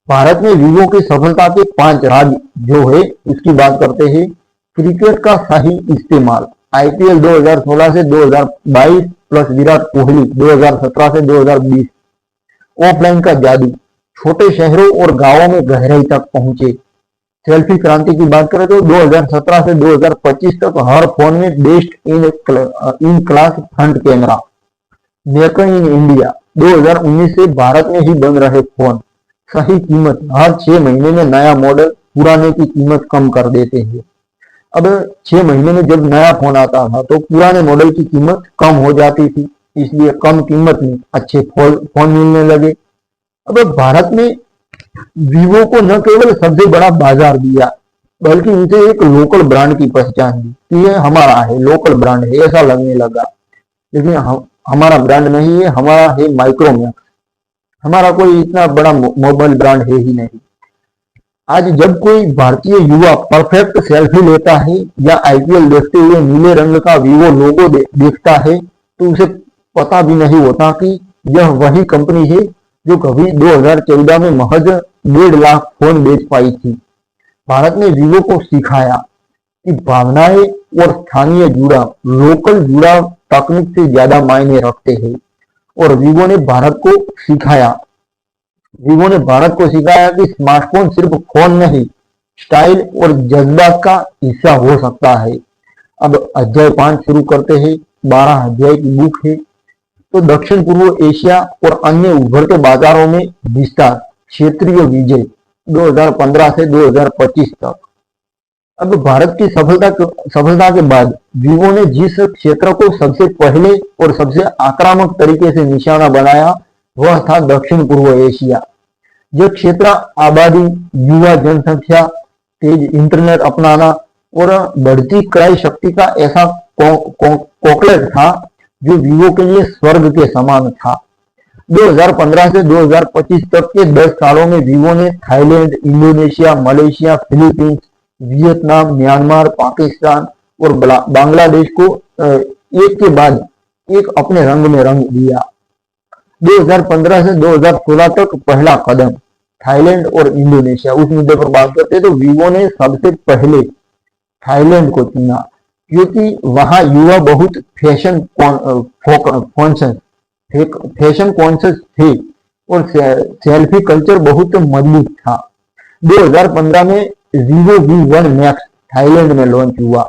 S1: भारत में वीवो की सफलता के 5 राज जो है उसकी बात करते हैं। क्रिकेट का सही इस्तेमाल, आईपीएल 2016 से 2022 प्लस विराट कोहली 2017 से 2020। ऑफलाइन का जादू, छोटे शहरों और गांवों में गहराई तक पहुंचे। सेल्फी क्रांति की बात करें तो 2017 से 2025 तक हर फोन में best in class front camera, make in India. 2019 से भारत में ही बन रहे फोन, सही कीमत, हर 6 महीने में नया मॉडल, पुराने की कीमत कम कर देते हैं। अब 6 महीने में जब नया फोन आता था तो पुराने मॉडल की कीमत कम हो जाती थी, इसलिए कम कीमत में अच्छे फोन मिलने लगे। अब भारत में वीवो को न केवल सबसे बड़ा बाजार दिया, बल्कि उसे एक लोकल ब्रांड की पहचान दी कि ये हमारा है, लोकल ब्रांड है, ऐसा लगने लगा। लेकिन हमारा ब्रांड नहीं है, हमारा है माइक्रोमैक्स, हमारा कोई इतना बड़ा मोबाइल ब्रांड है ही नहीं। आज जब कोई भारतीय युवा परफेक्ट सेल्फी लेता है या आईपीएल देखते हुए नीले रंग का वीवो लोगो देखता है तो उसे पता भी नहीं होता कि यह वही कंपनी है जो कभी 2014 में महज 1.5 लाख फोन बेच पाई थी। भारत ने वीवो को सिखाया कि भावनाएं और स्थानीय जुड़ाव, लोकल जुड़ाव तकनीक से ज्यादा मायने रखते हैं। और वीवो ने भारत को सिखाया कि स्मार्टफोन सिर्फ फोन नहीं, स्टाइल और जज्बात का हिस्सा हो सकता है। अब अध्याय 5 शुरू करते हैं। 12 अध्याय की बुक है। तो दक्षिण पूर्व एशिया और अन्य उभरते बाजारों में विस्तार, क्षेत्रीय विजय 2015 से 2025 तक। अब भारत की सफलता के बाद वीवो ने जिस क्षेत्र को सबसे पहले और सबसे आक्रामक तरीके से निशाना बनाया वह था दक्षिण पूर्व एशिया। यह क्षेत्र आबादी, युवा जनसंख्या, तेज इंटरनेट अपनाना और बढ़ती क्रय शक्ति का ऐसा कॉकटेल था जो वीवो के लिए स्वर्ग के समान था। 2015 से 2025 तक के 10 सालों में वीवो ने Thailand, Indonesia, Malaysia, Philippines, Vietnam, Myanmar, Pakistan और बांग्लादेश को एक के बाद एक अपने रंग में रंग दिया। 2015 से 2016 तक पहला कदम, थाईलैंड और इंडोनेशिया। उस मुद्दे पर बात करते हैं तो वीवो ने सबसे पहले थाईलैंड को चुना क्योंकि वहां युवा बहुत फैशन कॉन्शियस थे और सेल्फी कल्चर बहुत मजबूत था। 2015 में वीवो V1 मैक्स थाईलैंड में लॉन्च हुआ,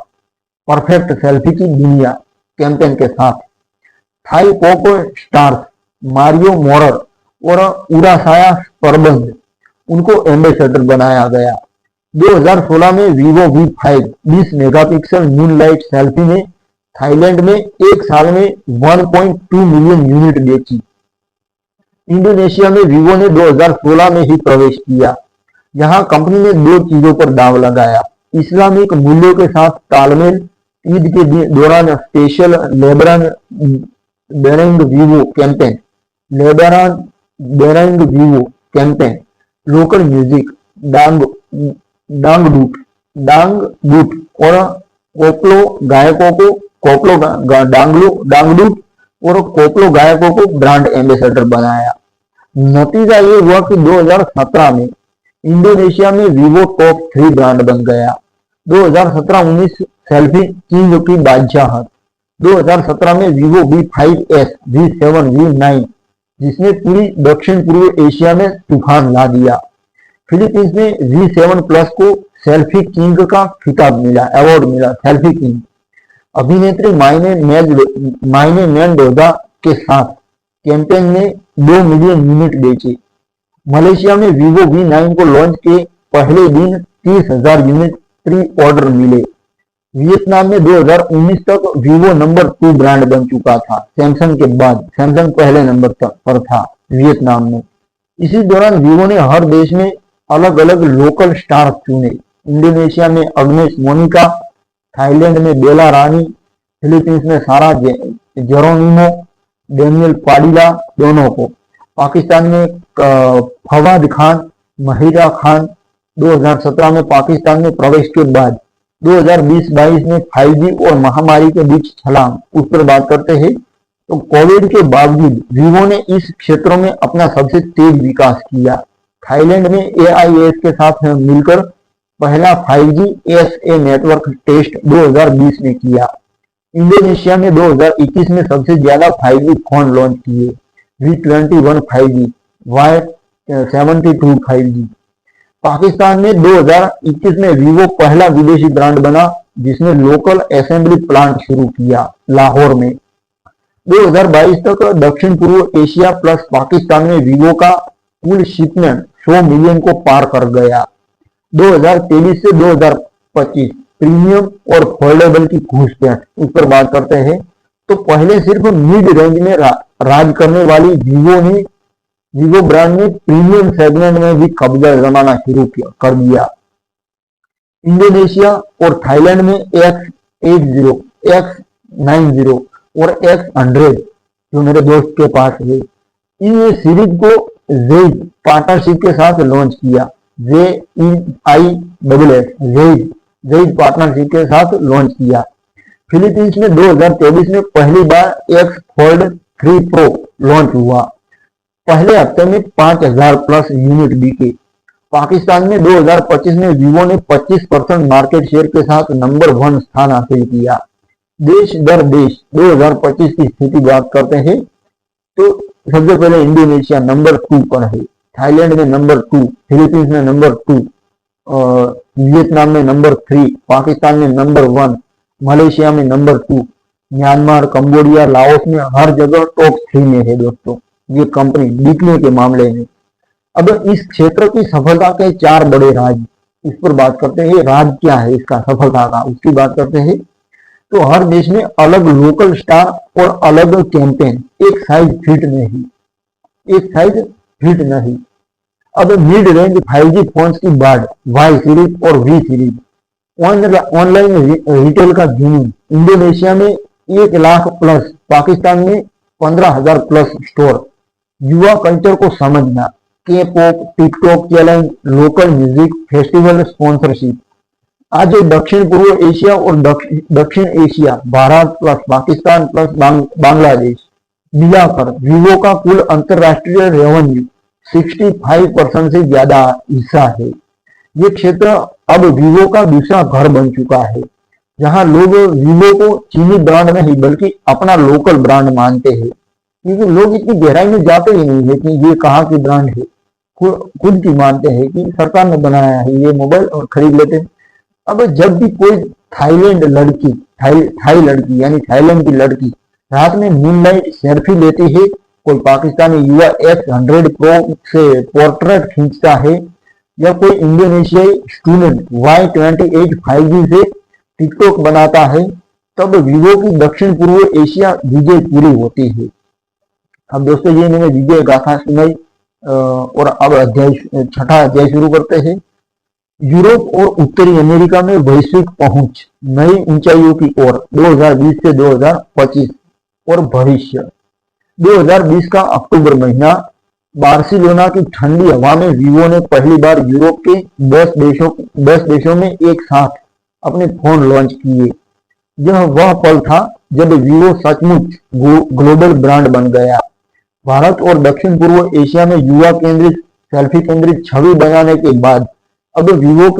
S1: परफेक्ट सेल्फी की दुनिया कैंपेन के साथ। थाई पॉप स्टार्स मारियो मोरर और उरासाया परबंद, उनको एम्बेसडर बनाया गया। 2016 में Vivo V5 20 megapixel moonlight selfie ने थाईलैंड में एक साल में 1.2 मिलियन यूनिट बेची। इंडोनेशिया में वीवो ने 2016 में ही प्रवेश किया। यहाँ कंपनी ने 2 चीजों पर दाव लगाया, इस्लामिक मूल्यों के साथ तालमेल, ईद के दौरान स्पेशल लेबरन बेरंग वीवो कैंपेन, लोकल म्यूजिक, डांगडुट और कोपलो गायकों को ब्रांड एम्बेसडर बनाया। नतीजा ये हुआ कि 2017 में इंडोनेशिया में वीवो टॉप 3 ब्रांड बन गया। 2017-19 सेल्फी किंग की बादशाहत। 2017 में वीवो V5S, V7, V9 जिसने पूरी दक्षिण पूर्व एशिया में तूफान ला दिया। फिलीपींस में V7 प्लस को सेल्फी किंग का अवार्ड मिला, सेल्फी किंग। अभिनेत्री मायने मेंडोजा के साथ कैंपेन ने 2 मिलियन यूनिट बेचे। मलेशिया में वीवो V9 को लॉन्च के पहले दिन 30,000 यूनिट प्री ऑर्डर मिले। वियतनाम में 2019 तक वीवो नंबर 2 ब्रांड बन चुका था, सैमसंग के बाद। सैमसंग पहले नंबर पर था वियतनाम में। इसी दौरान वीवो ने हर देश में अलग अलग लोकल स्टार चुने। इंडोनेशिया में अग्नेश मोनिका, थाईलैंड में बेला रानी, फिलीपींस में सारा जेरोनिमो, डेनियल पाडिला दोनों को, पाकिस्तान में फवाद खान, महिरा खान। 2017 में पाकिस्तान में प्रवेश के बाद 2020-22 में 5G और महामारी के बीच छलांग, उस पर बात करते हैं। तो कोविड के बावजूद वीवो ने इस क्षेत्रों में अपना सबसे तेज विकास किया। थाईलैंड में AIS के साथ मिलकर पहला 5G SA नेटवर्क टेस्ट 2020 में किया। इंडोनेशिया में 2021 में सबसे ज्यादा 5G फोन लॉन्च किए, V21 5G, Y72 5G। Pakistan में 2021 में वीवो पहला विदेशी ब्रांड बना जिसने लोकल असेंबली प्लांट शुरू किया लाहौर में। 2022 तक दक्षिण पूर्व एशिया प्लस पाकिस्तान में वीवो का कुल शिपमेंट 100 मिलियन को पार कर गया। 2023 से 2025 प्रीमियम और फोल्डेबल की घुसपैठ, उस पर बात करते हैं। तो पहले सिर्फ मिड रेंज में राज करने वाली वीवो ब्रांड ने प्रीमियम सेगमेंट में भी कब्जा जमाना शुरू कर दिया। इंडोनेशिया और थाईलैंड में X80, X90 और X100 जो मेरे दोस्त के पास है, इन सीरीज को जेड पार्टनरशिप के साथ लॉन्च किया। जेड पार्टनरशिप के साथ लॉन्च किया। फिलीपींस में 2023 में पहली बार X Fold 3 Pro लॉन्च हुआ। पहले हफ्ते में 5000 प्लस यूनिट बिके। पाकिस्तान में 2025 में वीवो ने 25% मार्केट शेयर के साथ नंबर 1 स्थान हासिल किया। देश दर देश 2025 की स्थिति बात करते हैं तो सबसे पहले इंडोनेशिया नंबर 2 पर है, थाईलैंड में नंबर 2, फिलीपींस में नंबर 2, वियतनाम में नंबर 3, पाकिस्तान में नंबर 1, मलेशिया में नंबर 2, म्यांमार, कंबोडिया, लाओस में हर जगह टॉप 3 में है दोस्तों ये कंपनी बिकने के मामले में। अब इस क्षेत्र की सफलता के 4 बड़े राज, इस पर बात करते हैं। राज क्या है इसका सफलता का, उसकी बात करते हैं। तो हर देश में अलग लोकल स्टार और अलग कैंपेन, एक साइज फिट नहीं। अब मिड रेंज 5G फोन्स की बाढ़, वाई सीरीज और वी सीरीज। ऑनलाइन रिटेल का जुनून, इंडोनेशिया में 1 लाख प्लस, पाकिस्तान में 15,000 प्लस स्टोर। युवा कल्चर को समझना, K-pop, TikTok challenge, local music, festival sponsorship. आज दक्षिण पूर्व एशिया और दक्षिण Asia, Bharat plus Pakistan plus Bangladesh मिलाकर वीवो का कुल अंतरराष्ट्रीय रेवेन्यू 65% से ज्यादा हिस्सा है। ये क्षेत्र अब वीवो का दूसरा घर बन चुका है, जहां लोग वीवो को चीनी ब्रांड नहीं बल्कि अपना लोकल ब्रांड मानते हैं, क्योंकि लोग इतनी गहराई में जाते ही नहीं है कि ये कहाँ की ब्रांड है, खुद की मानते हैं कि सरकार ने बनाया है ये मोबाइल और खरीद लेते हैं। अब जब भी कोई थाई लड़की यानी थाईलैंड की लड़की रात में मूनलाइट सेल्फी लेती है, कोई पाकिस्तानी युवा X100 Pro से पोर्ट्रेट खींचता है, या कोई इंडोनेशियाई स्टूडेंट Y28 5G से टिकटॉक बनाता है, तब वीवो की दक्षिण पूर्व एशिया विजय पूरी होती है। अब दोस्तों ये मैंने विजय गाथा सुनाई और अब छठा अध्याय शुरू करते हैं। यूरोप और उत्तरी अमेरिका में वैश्विक पहुंच, नई ऊंचाइयों की ओर 2020 से 2025 और भविष्य। 2020 का अक्टूबर महीना, बार्सिलोना की ठंडी हवा में वीवो ने पहली बार यूरोप के 10 देशों में एक साथ अपने फोन लॉन्च किए। यह वह पल था जब वीवो सचमुच ग्लोबल ब्रांड बन गया। भारत और दक्षिण पूर्व एशिया में युवा केंद्रित, सेल्फी केंद्रित छवि बनाने के बाद अब वीवो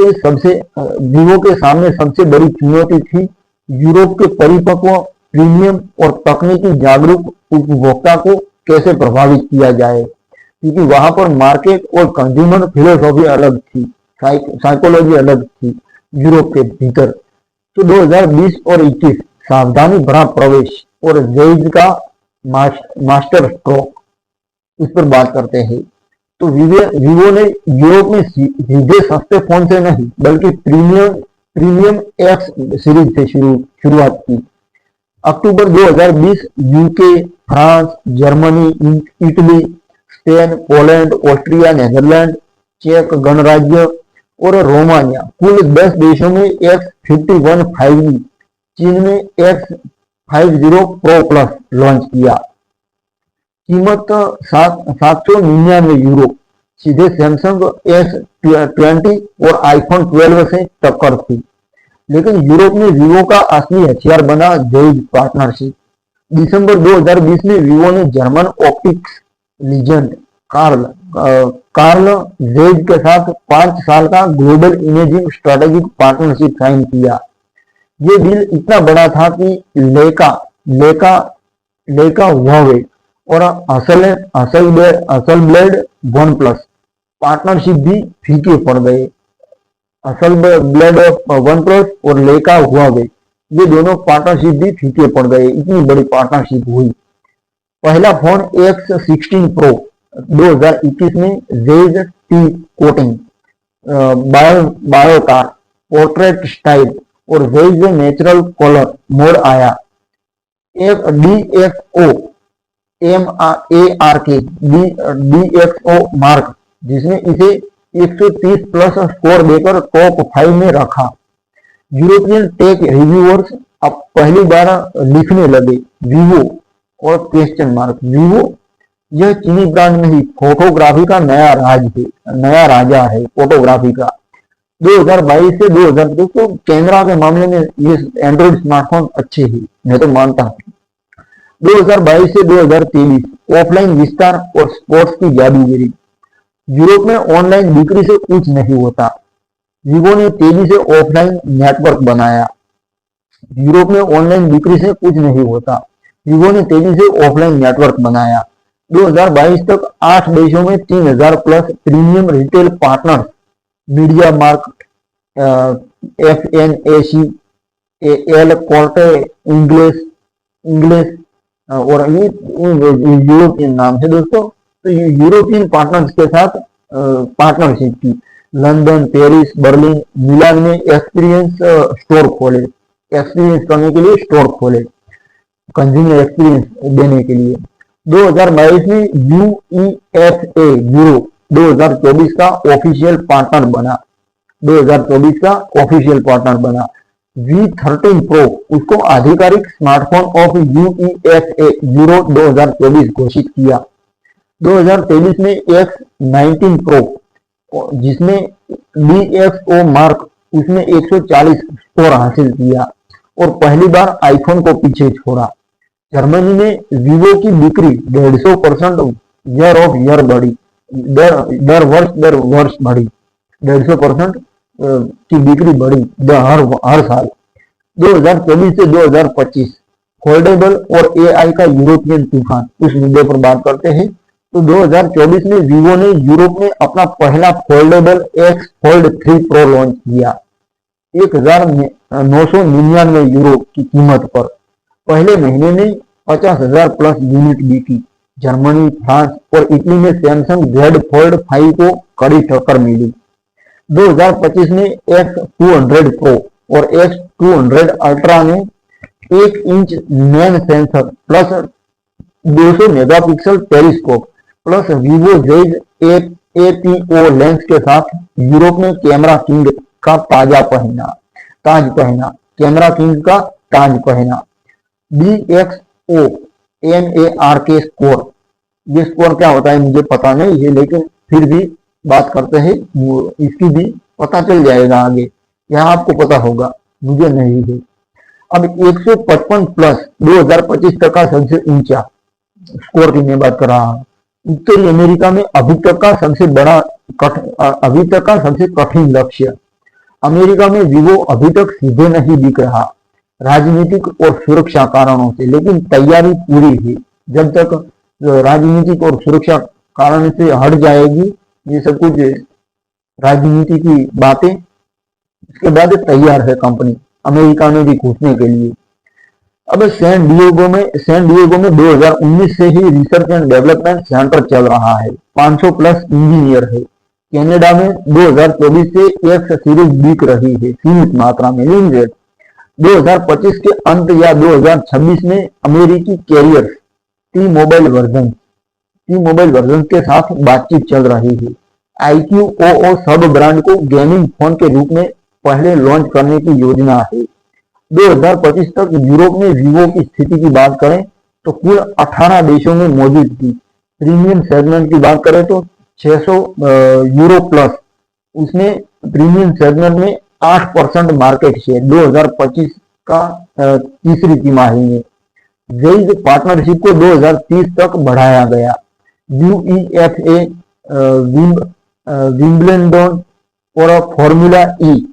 S1: के सामने सबसे बड़ी चुनौती थी यूरोप के परिपक्व, प्रीमियम और तकनीकी जागरूक उपभोक्ता को कैसे प्रभावित किया जाए, क्योंकि वहां पर मार्केट और कंज्यूमर फिलोसॉफी अलग थी, साइकोलॉजी अलग थी यूरोप के भीतर। तो 2020 और 21 सावधानी भरा प्रवेश और जेज का मास्टर स्ट्रोक, इस पर बात करते हैं। तो वीवो ने यूरोप में सीधे सस्ते फोन से नहीं बल्कि प्रीमियम एक्स सीरीज से शुरुआत की। October 2020 UK, France, Germany, Italy, Spain, Poland, Austria, Netherland, चेक गणराज्य और रोमानिया, कुल 10 देशों में X51 5G, चीन में X50 Pro Plus लॉन्च किया। कीमत 799 यूरो, सीधे सैमसंग S20 और आईफोन 12 से टक्कर थी। लेकिन यूरोप में वीवो का असली हथियार बना जेज पार्टनरशिप। दिसंबर 2020 में वीवो ने German optics legend Carl Zeiss के साथ 5 साल का global imaging strategic partnership sign किया। ये डील इतना बड़ा था कि लेका हुआवे और हसलब्लेड OnePlus पार्टनरशिप भी फीके पड़ गए। असल ब्लड ऑफ वन प्लस और लेका हुआवे, ये दोनों पार्टनरशिप भी फीके पड़ गए, इतनी बड़ी पार्टनरशिप हुई। पहला फोन X16 प्रो 2021 में जेज टी कोटिंग, बायोटार, पोर्ट्रेट स्टाइल और जेज नेचुरल कलर मोड आया। एक DxO MARK DxO मार्क, जिसने इसे 130 प्लस स्कोर देकर टॉप 5 में रखा। यूरोपियन टेक रिव्यूअर्स अब पहली बार लिखने लगे वीवो और क्वेश्चन मार्क। वीवो यह चीनी ब्रांड नहीं, फोटोग्राफी का नया राजा है फोटोग्राफी का। 2022 से 2000, दोस्तों कैमरा के मामले में ये एंड्रॉइड स्मार्टफोन अच्छे ही, मैं तो मानता हूँ। 2022 से 2023 ऑफलाइन विस्तार और स्पोर्ट्स की जादूगिरी। यूरोप में ऑनलाइन बिक्री से कुछ नहीं होता, वीवो ने तेजी से ऑफलाइन नेटवर्क बनाया। यूरोप में ऑनलाइन बिक्री से कुछ नहीं होता, वीवो ने तेजी से ऑफलाइन नेटवर्क बनाया। 2022 तक 8 देशों में 3000 plus premium retail partner, media mark, FNAC, El Corte, English और ये यूरोपियन नाम है दोस्तों। तो यूरोपियन पार्टनर्स के साथ पार्टनरशिप की। लंदन, पेरिस, बर्लिन, मिलान में एक्सपीरियंस करने के लिए स्टोर खोले, कंज्यूमर एक्सपीरियंस देने के लिए। 2022 में UEFA यूरो 2024 का ऑफिशियल पार्टनर बना। 2024 का ऑफिशियल पार्टनर बना। V13 प्रो उसको आधिकारिक स्मार्टफोन ऑफ UEFA यूरो 2024 घोषित किया। 2023 में X19 प्रो, जिसमें DxO मार्क, उसने 140 स्कोर हासिल किया और पहली बार आईफोन को पीछे छोड़ा। जर्मनी में वीवो की बिक्री 150% ईयर ऑफ ईयर बढ़ी, दर वर्ष बढ़ी, 150% की बिक्री बढ़ी हर साल। 2024 से 2025 फोल्डेबल और AI का यूरोपियन तूफान, उस मुद्दे पर बात करते हैं। तो 2024 में वीवो ने यूरोप में अपना पहला foldable X Fold 3 pro launch किया 1999 यूरो की कीमत पर। पहले महीने में 50,000 प्लस यूनिट बिकी। जर्मनी, फ्रांस और इटली में सैमसंग Z Fold 5 को कड़ी टक्कर मिली। 2025 में X200 प्रो और X200 अल्ट्रा ने 1 inch main sensor plus 200 megapixel telescope plus Vivo Zeiss APO lens के साथ यूरोप में कैमरा किंग का ताज पहना। कैमरा किंग का ताज पहना। DxO MARK स्कोर, ये स्कोर क्या होता है मुझे पता नहीं है, लेकिन फिर भी बात करते हैं, इसकी भी पता चल जाएगा आगे, यहाँ आपको पता होगा, मुझे नहीं है। अब 155 प्लस 2025 तक का सबसे ऊंचा स्कोर की मैं बात कर रहा हूँ। उत्तरी अमेरिका में अभी तक का सबसे कठिन लक्ष्य। अमेरिका में वीवो अभी तक सीधे नहीं दिख रहा, राजनीतिक और सुरक्षा कारणों से, लेकिन तैयारी पूरी है। जब तक राजनीतिक और सुरक्षा कारण से हट जाएगी ये सब कुछ राजनीति की बातें, इसके बाद तैयार है कंपनी अमेरिका में भी घुसने के लिए। अब सैन डिएगो में 2019 से ही रिसर्च एंड डेवलपमेंट सेंटर चल रहा है, 500 प्लस इंजीनियर है। कनाडा में 2024 से X सीरीज बिक रही है सीमित मात्रा में, लिमिटेड। 2025 के अंत या 2026 में अमेरिकी कैरियर टी मोबाइल वर्जन के साथ बातचीत चल रही है। IQOO सब ब्रांड को गेमिंग फोन के रूप में पहले लॉन्च करने की योजना है। 2025 तक यूरोप में वीवो की स्थिति की बात करें तो कुल 18 देशों में मौजूद थी। प्रीमियम सेगमेंट की बात करें तो 600 यूरो प्लस, उसमें प्रीमियम सेगमेंट में 8% मार्केट शेयर 2025 का तीसरी तिमाही में। जेज पार्टनरशिप को 2030 तक बढ़ाया गया। UEFA विंबलडन और फॉर्मूला ई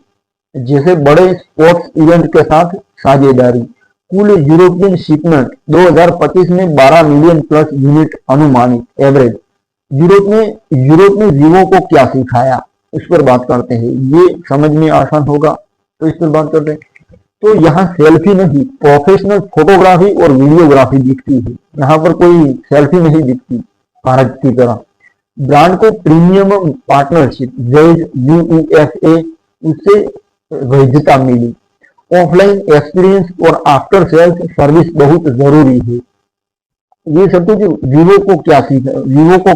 S1: जैसे बड़े स्पोर्ट्स इवेंट के साथ साझेदारी। कुल यूरोपियन शिपमेंट 2025 में 12 मिलियन प्लस यूनिट अनुमानित एवरेज। यूरोप ने वीवो को क्या सिखाया, उस पर बात करते हैं। ये समझ में आसान होगा तो इस पर बात करते हैं। तो यहाँ सेल्फी नहीं, प्रोफेशनल फोटोग्राफी और वीडियोग्राफी दिखती है। यहाँ पर कोई सेल्फी नहीं दिखती भारत की तरह। ब्रांड को प्रीमियम पार्टनरशिप जेज यूएसए उससे वैधता मिली। ऑफलाइन एक्सपीरियंस और आफ्टर सेल्स सर्विस बहुत जरूरी है। ये सब कुछ वीवो को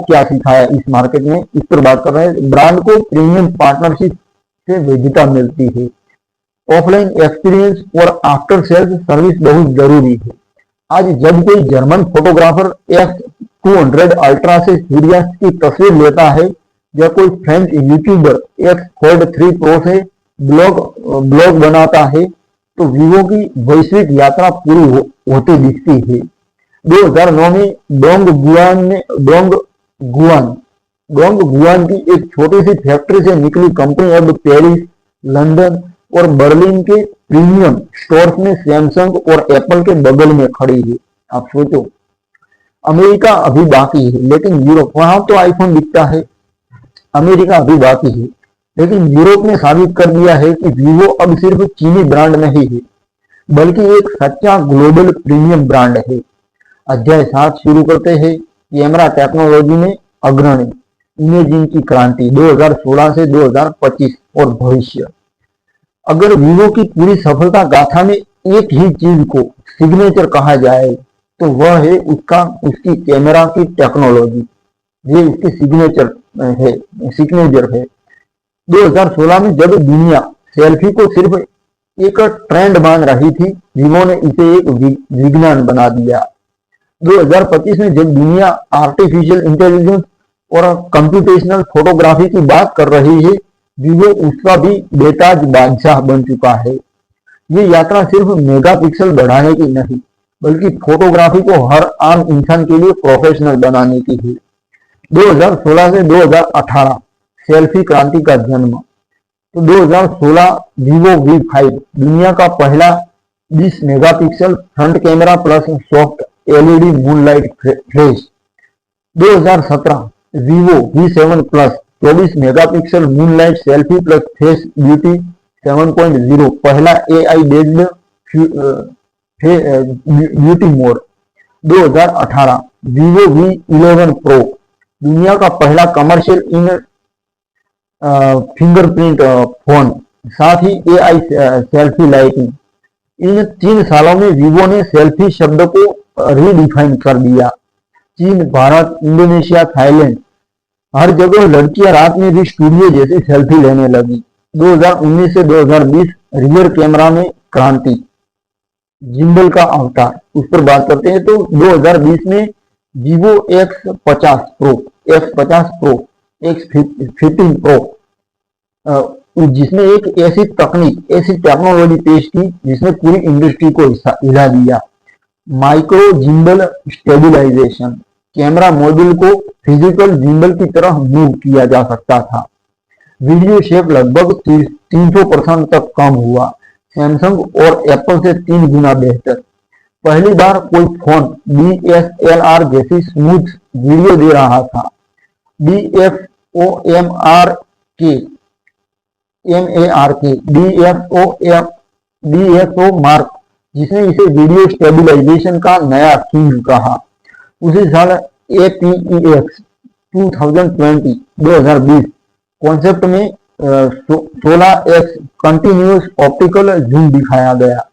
S1: क्या सिखाया इस मार्केट में, इस पर बात कर रहे हैं। ब्रांड को प्रीमियम पार्टनरशिप से वैधता मिलती है। ऑफलाइन एक्सपीरियंस और आफ्टर सेल्स सर्विस बहुत जरूरी है। आज जब कोई जर्मन फोटोग्राफर X200 अल्ट्रा से सूर्यास्त की तस्वीर लेता है या कोई French YouTuber X Fold 3 Pro से ब्लॉग बनाता है तो वीवो की वैश्विक यात्रा पूरी होती दिखती है। 2009 में डोंग गुआन की एक छोटी सी फैक्ट्री से निकली कंपनी अब पेरिस, लंदन और बर्लिन के प्रीमियम स्टोर्स में सैमसंग और एप्पल के बगल में खड़ी है। आप सोचो, अमेरिका अभी बाकी है लेकिन यूरोप, वहां तो आईफोन बिकता है, अमेरिका अभी बाकी है लेकिन यूरोप ने साबित कर दिया है कि वीवो अब सिर्फ चीनी ब्रांड नहीं है बल्कि एक सच्चा ग्लोबल प्रीमियम ब्रांड है। अध्याय 7 शुरू करते हैं। कैमरा टेक्नोलॉजी में अग्रणी, इमेजिंग की क्रांति 2016 से 2025 और भविष्य। अगर वीवो की पूरी सफलता गाथा में एक ही चीज को सिग्नेचर कहा जाए तो वह है उसकी कैमरा की टेक्नोलॉजी। ये उसकी सिग्नेचर है। 2016 में जब दुनिया सेल्फी को सिर्फ एक ट्रेंड मान रही थी, वीवो ने इसे एक विज्ञान बना दिया। 2025 में जब दुनिया आर्टिफिशियल इंटेलिजेंस और कंप्यूटेशनल फोटोग्राफी की बात कर रही है, वीवो उसका भी बेताज बादशाह बन चुका है। ये यात्रा सिर्फ मेगापिक्सल बढ़ाने की नहीं बल्कि फोटोग्राफी को हर आम इंसान के लिए प्रोफेशनल बनाने की है। 2016 से 2018 सेल्फी क्रांति का जन्म। तो 2016 वीवो V5 दुनिया का पहला 20 megapixel front camera plus soft LED moonlight flash. 2017 Vivo V7 plus 24 megapixel moonlight selfie plus face beauty 7.0 पहला AI based beauty mode. 2018 Vivo V11 pro दुनिया का पहला कमर्शियल इन फिंगरप्रिंट फोन, साथ ही AI सेल्फी लाइटिंग। इन 3 सालों में वीवो ने selfie शब्द को रीडिफाइन कर दिया। चीन, भारत, इंडोनेशिया, थाईलैंड, हर जगह लड़कियां रात में भी स्टूडियो जैसी सेल्फी लेने लगी। 2019 से 2020 रियर कैमरा में क्रांति, जिम्बल का अवतार, उस पर बात करते हैं। तो 2020 में Vivo X50 pro, X15 pro, जिसने एक ऐसी टेक्नोलॉजी पेश की जिसने पूरी इंडस्ट्री को हिला दिया। Micro gimbal stabilization, camera module को फिजिकल जिम्बल की तरह मूव किया जा सकता था। वीडियो शेप लगभग 300% तक कम हुआ, सैमसंग और एप्पल से 3 गुना बेहतर। पहली बार कोई फोन DSLR जैसी स्मूथ वीडियो दे रहा था। DxO मार्क, जिसने इसे वीडियो स्टेबलाइजेशन का नया किंग कहा। उसी साल APEX 2020 कॉन्सेप्ट में 16x कंटिन्यूअस ऑप्टिकल जूम दिखाया गया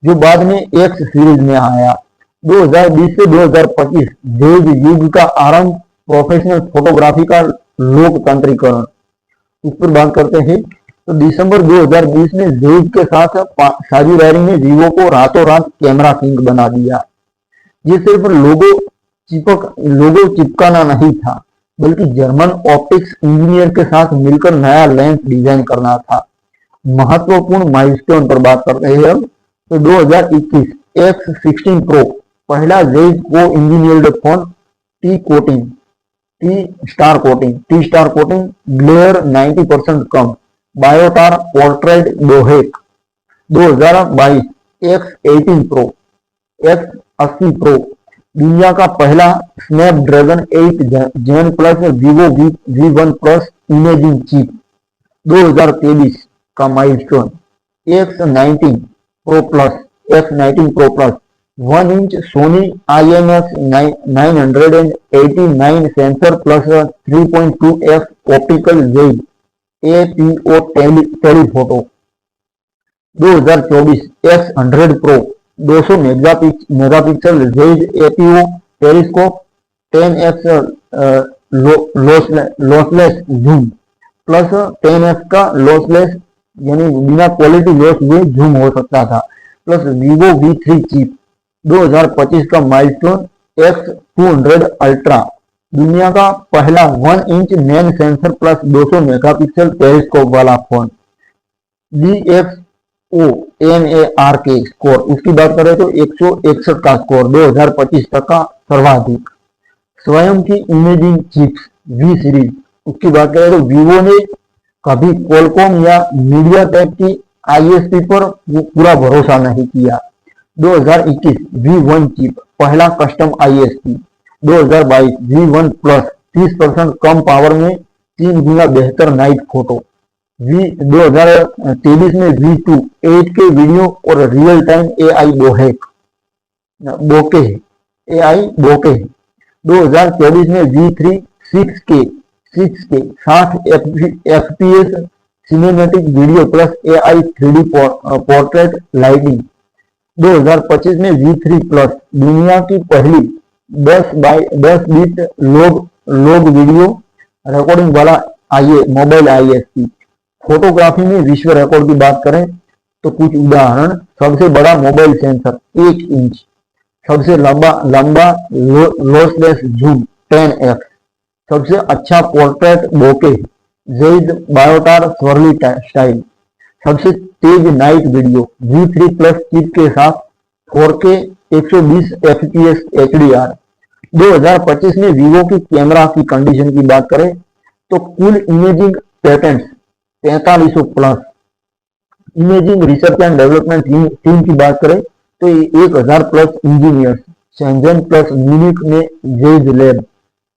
S1: जो बाद में X सीरीज में आया। 2020 से 2025 जेज युग का आरंभ, प्रोफेशनल फोटोग्राफी का लोकतंत्रीकरण, इस पर बात करते हैं। तो दिसंबर 2020 में जेज के साथ साझेदारी में वीवो को रातों रात कैमरा किंग बना दिया। ये सिर्फ लोगो चिपकाना नहीं था बल्कि जर्मन ऑप्टिक्स इंजीनियर के साथ मिलकर नया लेंस डिजाइन करना था। महत्वपूर्ण माइलस्टोन पर बात करते हैं हम। तो 2021 X16 प्रो पहला जेज को engineered phone, T star coating, glare 90% कम, Biotar portrait bokeh. 2022 X18 pro, X80 pro दुनिया का पहला Snapdragon 8 gen plus Vivo V1 plus imaging chip 2023 का milestone. X19 Pro plus 1 inch Sony IMX 989 sensor plus 3.2f optical Zeiss APO telephoto 2024। X100 Pro 200 megapixel Zeiss APO telescope 10x lossless zoom plus 10x का lossless यानी बिना quality loss हुए zoom हो सकता था plus Vivo V3 chip 2025 का milestone. X200 ultra दुनिया का पहला 1 inch main sensor plus 200 megapixel telescope वाला फोन। DxO NARK स्कोर उसकी बात करें तो 161 का स्कोर 2025 तक का सर्वाधिक। स्वयं की इमेजिंग चिप्स V सीरीज उसकी बात करें तो वीवो ने कभी क्वालकॉम या मीडियाटेक की ISP पर पूरा भरोसा नहीं किया। 2021 V1 चिप पहला कस्टम ISP। 2022 V1 प्लस 30% कम पावर में 3 गुना बेहतर नाइट फोटो। 2023 में V2 8K वीडियो और रियल टाइम AI बोके। 2024 में V3 6K 60 FPS cinematic video plus AI 3D portrait lighting. 2025 में V3 प्लस दुनिया की पहली 10 बिट लॉग वीडियो रिकॉर्डिंग वाला मोबाइल ISP। फोटोग्राफी में विश्व रिकॉर्ड की बात करें तो कुछ उदाहरण। सबसे बड़ा मोबाइल सेंसर 1 इंच, सबसे लंबा लॉसलेस जूम 10x, सबसे अच्छा portrait bokeh Zeiss Biotar swirly style, सबसे तेज night video V3 plus chip के साथ 4K 120 FPS HDR। 2025 में वीवो की कैमरा की कंडीशन की बात करें तो कुल imaging patents 4300 plus. Imaging research and development team की बात करें तो 1000 plus engineers Shenzhen plus Munich में जेज लैब।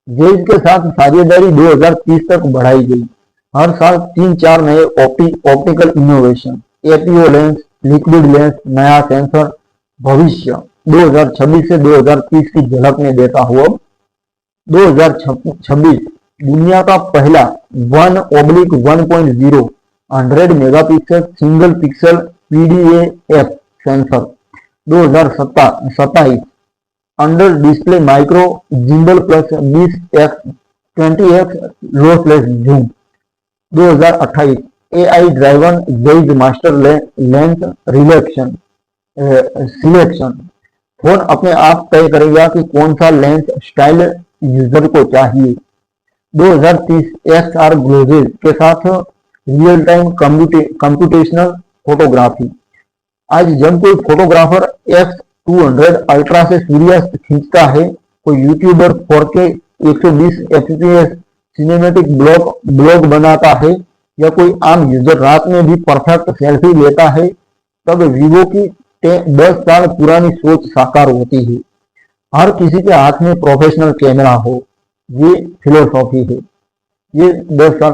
S1: जेज के साथ साझेदारी 2030 तक बढ़ाई गई। हर साल 3-4 नए optical innovation, APO lens, liquid lens, नया सेंसर। भविष्य 2026 से 2030 की झलक में देता हुआ 2026 दुनिया का पहला 1/1.0 100 megapixel single pixel PDAF sensor. 2027 under display micro gimbal plus 20x lossless zoom. 2028 AI driven Zeiss master lens selection. Phone अपने आप तय करेगा कि कौन सा लेंस स्टाइल यूजर को चाहिए। 2030 XR ग्लोजेज के साथ रियल टाइम कंप्यूटेशनल फोटोग्राफी। आज जब कोई फोटोग्राफर X200 अल्ट्रा से सूर्यास्त खींचता है, कोई YouTuber 4K 120 FPS cinematic blog बनाता है या कोई आम यूजर रात में भी परफेक्ट सेल्फी लेता है, तब वीवो की 10 साल पुरानी सोच साकार होती है। हर किसी के हाथ में प्रोफेशनल कैमरा हो, ये फिलोसॉफी है। ये 10 साल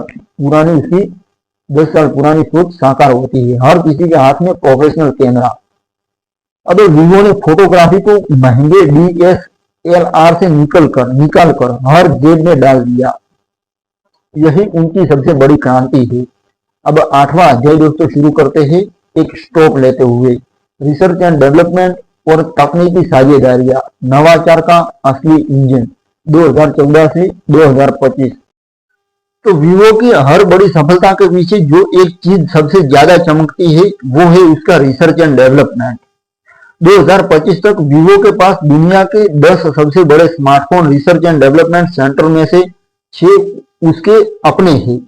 S1: पुरानी सोच साकार होती है। हर किसी के हाथ में प्रोफेशनल कैमरा। अब वीवो ने फोटोग्राफी को महंगे DSLR से निकाल कर हर जेब में डाल दिया। यही उनकी सबसे बड़ी क्रांति है। अब 8वां अध्याय दोस्तों शुरू करते हैं एक स्टॉप लेते हुए। रिसर्च एंड डेवलपमेंट और तकनीकी साझेदारियां, नवाचार का असली इंजन 2014 से 2025। तो वीवो की हर बड़ी सफलता के पीछे जो एक चीज सबसे ज्यादा चमकती है वो है उसका रिसर्च एंड डेवलपमेंट। 2025 तक वीवो के पास दुनिया के 10 सबसे बड़े smartphone research and development centre में से 6 उसके अपने हैं।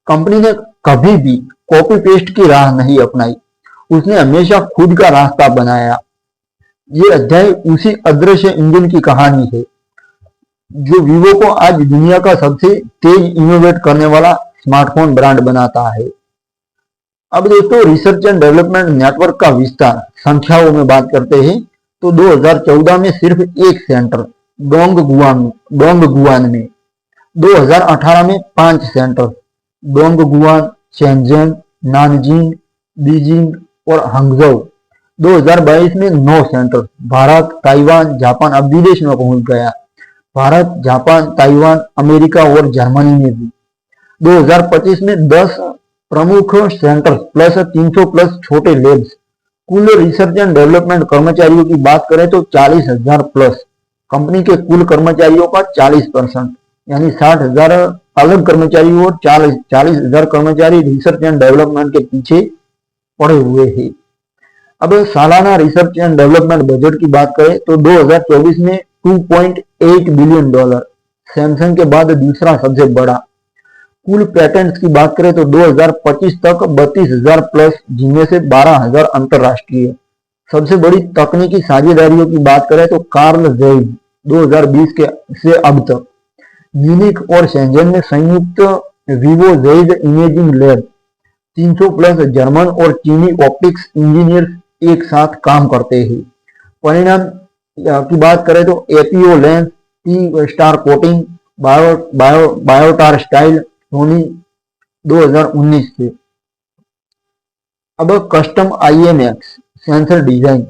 S1: कंपनी ने कभी भी कॉपी पेस्ट की राह नहीं अपनाई, उसने हमेशा खुद का रास्ता बनाया। ये अध्याय उसी अदृश्य इंजन की कहानी है जो वीवो को आज दुनिया का सबसे तेज इनोवेट करने वाला स्मार्टफोन ब्रांड बनाता है। अब दोस्तों रिसर्च एंड डेवलपमेंट नेटवर्क का विस्तार संख्याओं में बात करते हैं तो 2014 में सिर्फ एक सेंटर डोंगगुआन में, 2018 में 5 center Dongguan, Shenzhen, Nanjing, Beijing और हंगझोउ। 2022 में 9 सेंटर भारत, ताइवान, जापान, अब विदेश में पहुंच गया, भारत, जापान, ताइवान, अमेरिका और जर्मनी में भी। 2025 में 10 प्रमुख सेंटर प्लस 300 प्लस छोटे लैब्स। कुल रिसर्च एंड डेवलपमेंट कर्मचारियों की बात करें तो 40,000 प्लस, कंपनी के कुल कर्मचारियों का 40%, यानी 60,000 अलग कर्मचारी और 40,000 कर्मचारी रिसर्च एंड डेवलपमेंट के पीछे पड़े हुए हैं। अब सालाना रिसर्च एंड डेवलपमेंट बजट की बात करें तो 2024 में $2.8 बिलियन, सैमसंग के बाद दूसरा सबसे बड़ा। कुल पेटेंट्स की बात करें तो 2025 तक 32,000 प्लस, जिनमें से 12,000 अंतरराष्ट्रीय। सबसे बड़ी तकनीकी साझेदारियों की बात करें तो कार्ल ज़ेइस 2020 के से अब तक, म्यूनिख और शेंजन में संयुक्त विवो ज़ेइस इमेजिंग लैब, 300 प्लस जर्मन और चीनी ऑप्टिक्स इंजीनियर्स एक साथ काम करते हैं। परिणाम की बात करें तो APO lens, T star coating, Biotar style, Sony 2019 से। अब कस्टम आईएमएक्स सेंसर डिजाइन,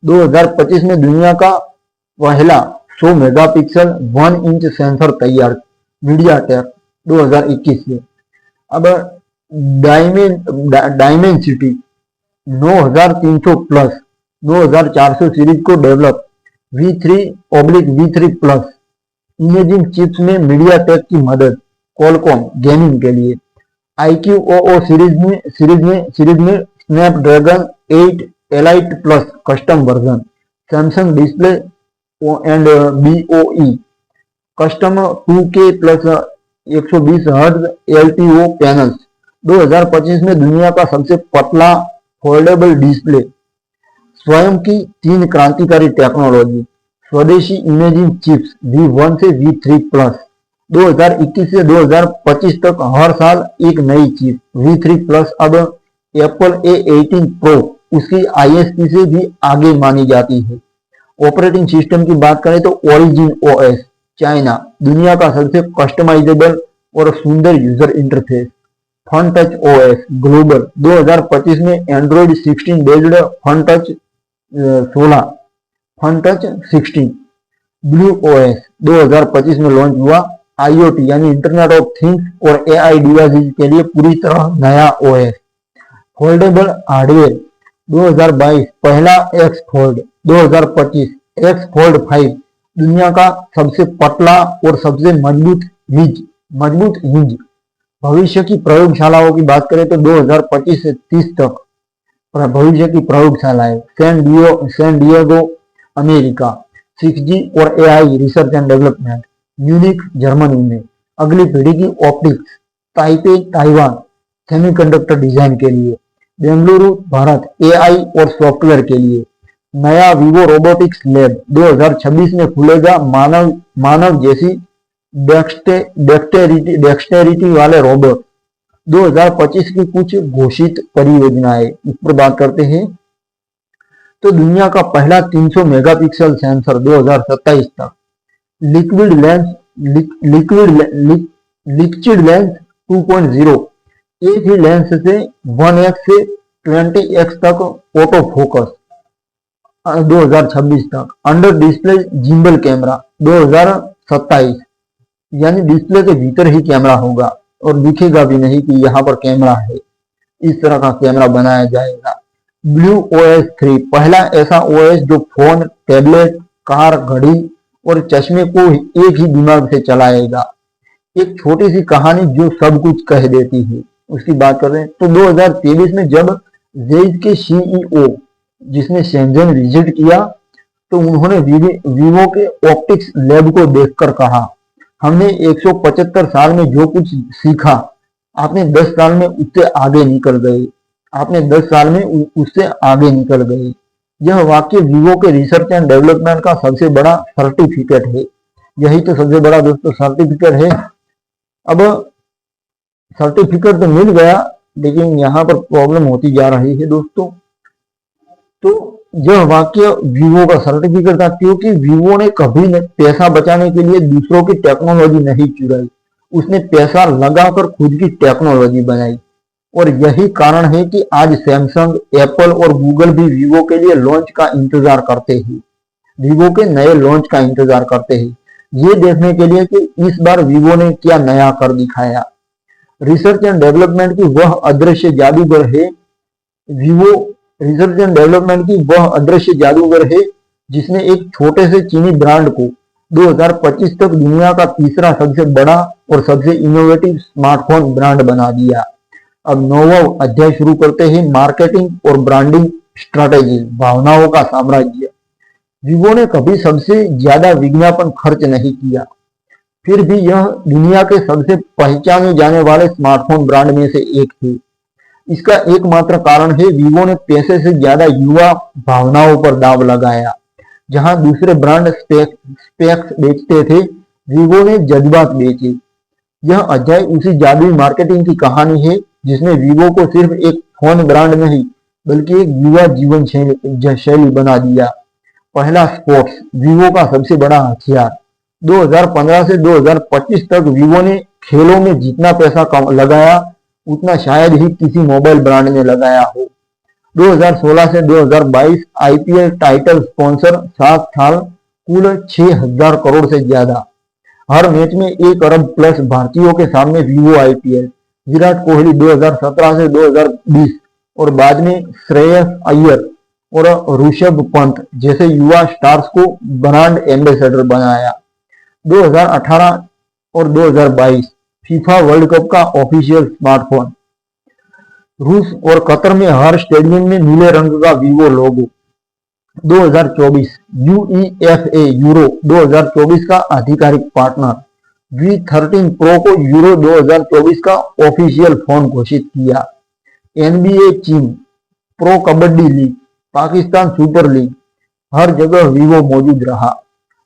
S1: 2025 में दुनिया का पहला 100 मेगापिक्सल 1 इंच सेंसर तैयार, मीडियाटेक 2021 से। अब डायमेंसिटी 9300 प्लस 9400 सीरीज को develop, V3/V3 plus imaging chips में मीडियाटेक की मदद, कॉलकॉम गेमिंग के लिए। IQOO सीरीज में Snapdragon 8 elite plus custom version, Samsung display and BOE custom 2K plus 120 hertz LTO panels. 2025 में दुनिया का सबसे पतला फोल्डेबल डिस्प्ले, स्वयं की 3 क्रांतिकारी टेक्नोलॉजी, स्वदेशी इमेजिंग चिप्स V1 से V3 प्लस। 2021 से 2025 तक हर साल एक नई चिप V3 प्लस। अब एप्पल A18 प्रो उसकी ISP से भी आगे मानी जाती है। ऑपरेटिंग सिस्टम की बात करें तो ओरिजिन OS चाइना, दुनिया का सबसे कस्टमाइजेबल और सुंदर user interface. Fun touch OS global, 2025 में Android 16 based fun touch 16 blue OS 2025 में लॉन्च हुआ। IoT यानी इंटरनेट ऑफ थिंग्स और AI डिवाइसेस के लिए पूरी तरह नया OS। फोल्डेबल हार्डवेयर 2022 पहला X फोल्ड, 2025 X फोल्ड 5 दुनिया का सबसे पतला और सबसे मजबूत हिंज। भविष्य की प्रयोगशालाओं की बात करें तो 2025 से 30 तक भविष्य की प्रयोगशालाएं, सैन डिएगो अमेरिका, 6G और AI research and development, Munich Germany में। अगली पीढ़ी की optics, Taipei Taiwan, semiconductor design के लिए, बेंगलुरु भारत, AI और सॉफ्टवेयर के लिए। नया विवो रोबोटिक्स लैब 2026 में खुलेगा, मानव जैसी डेक्सटेरिटी वाले रोबोट। 2025 की कुछ घोषित परियोजनाएं इस पर बात करते हैं तो दुनिया का पहला 300 मेगापिक्सल सेंसर 2027 तक, लिक्विड लेंस 2.0, एक ही लेंस से 1x से 20x तक ऑटो फोकस 2026 तक। अंडर डिस्प्ले जिम्बल कैमरा 2027, यानी डिस्प्ले के भीतर ही कैमरा होगा और दिखेगा भी नहीं कि यहाँ पर कैमरा है, इस तरह का कैमरा बनाया जाएगा। ब्लू OS 3 पहला ऐसा OS जो फोन, टैबलेट, कार, घड़ी और चश्मे को एक ही दिमाग से चलाएगा। एक छोटी सी कहानी जो सब कुछ कह देती है, उसकी बात कर रहे हैं तो 2023 में जब ज़ेइस के CEO जिसने शेंजन विजिट किया तो उन्होंने विवो के ऑप्टिक्स लैब को देखकर कहा, हमने 175 साल में जो कुछ सीखा, आपने 10 साल में उससे आगे निकल गए, यह वाक्य विवो के रिसर्च एंड डेवलपमेंट का सबसे बड़ा सर्टिफिकेट है। यही तो सबसे बड़ा दोस्तों सर्टिफिकेट है। अब सर्टिफिकेट तो मिल गया, लेकिन यहाँ पर प्रॉब्लम होती जा रही है दोस्तों। तो यह वाक्य वीवो का सर्टिफिकेट था, क्योंकि वीवो ने कभी पैसा बचाने के लिए दूसरों की टेक्नोलॉजी नहीं चुराई, उसने पैसा लगाकर खुद की टेक्नोलॉजी बनाई। और यही कारण है कि आज सैमसंग, एप्पल और गूगल भी वीवो के लिए लॉन्च का इंतजार करते हैं, वीवो के नए लॉन्च का इंतजार करते हैं, ये देखने के लिए कि इस बार वीवो ने क्या नया कर दिखाया। रिसर्च एंड डेवलपमेंट की वह अदृश्य जादूगर है वीवो रिसर्च एंड डेवलपमेंट की वह अदृश्य जादूगर है जिसने एक छोटे से चीनी ब्रांड को 2025 तक दुनिया का तीसरा सबसे बड़ा और सबसे इनोवेटिव स्मार्टफोन ब्रांड बना दिया। अब नौवां अध्याय शुरू करते हैं, मार्केटिंग और ब्रांडिंग स्ट्रैटेजी, भावनाओं का साम्राज्य। वीवो ने कभी सबसे ज्यादा विज्ञापन खर्च नहीं किया, फिर भी यह दुनिया के सबसे पहचाने जाने वाले स्मार्टफोन ब्रांड में से एक है। इसका एकमात्र कारण है वीवो ने पैसे से ज्यादा युवा भावनाओं पर दाव लगाया। जहां दूसरे ब्रांड स्पेक्स बेचते थे, वीवो ने जज्बात बेचे। यह अध्याय उसी जादुई मार्केटिंग की कहानी है जिसने वीवो को सिर्फ एक फोन ब्रांड नहीं बल्कि एक युवा जीवन शैली बना दिया। पहला, स्पोर्ट्स, वीवो का सबसे बड़ा हथियार। 2015 से 2025 तक वीवो ने खेलों में जितना पैसा लगाया उतना शायद ही किसी मोबाइल ब्रांड ने लगाया हो। 2016 से 2022 आईपीएल टाइटल स्पॉन्सर, 7 साल, कुल 6,000 करोड़ से ज्यादा। हर मैच में 1 अरब प्लस भारतीयों के सामने वीवो आईपीएल। विराट कोहली 2017 से 2020 और बाद में श्रेयस अय्यर और ऋषभ पंत जैसे युवा स्टार्स को ब्रांड एम्बेसडर बनाया। 2018 और 2022 फीफा वर्ल्ड कप का ऑफिशियल स्मार्टफोन। रूस और कतर में हर स्टेडियम में नीले रंग का वीवो लोगो। 2024 यूईएफए यूरो 2024 का आधिकारिक पार्टनर। V13 प्रो को यूरो 2024 का ऑफिशियल फोन घोषित किया। NBA चीन, pro kabaddi league, Pakistan super league, हर जगह वीवो मौजूद रहा।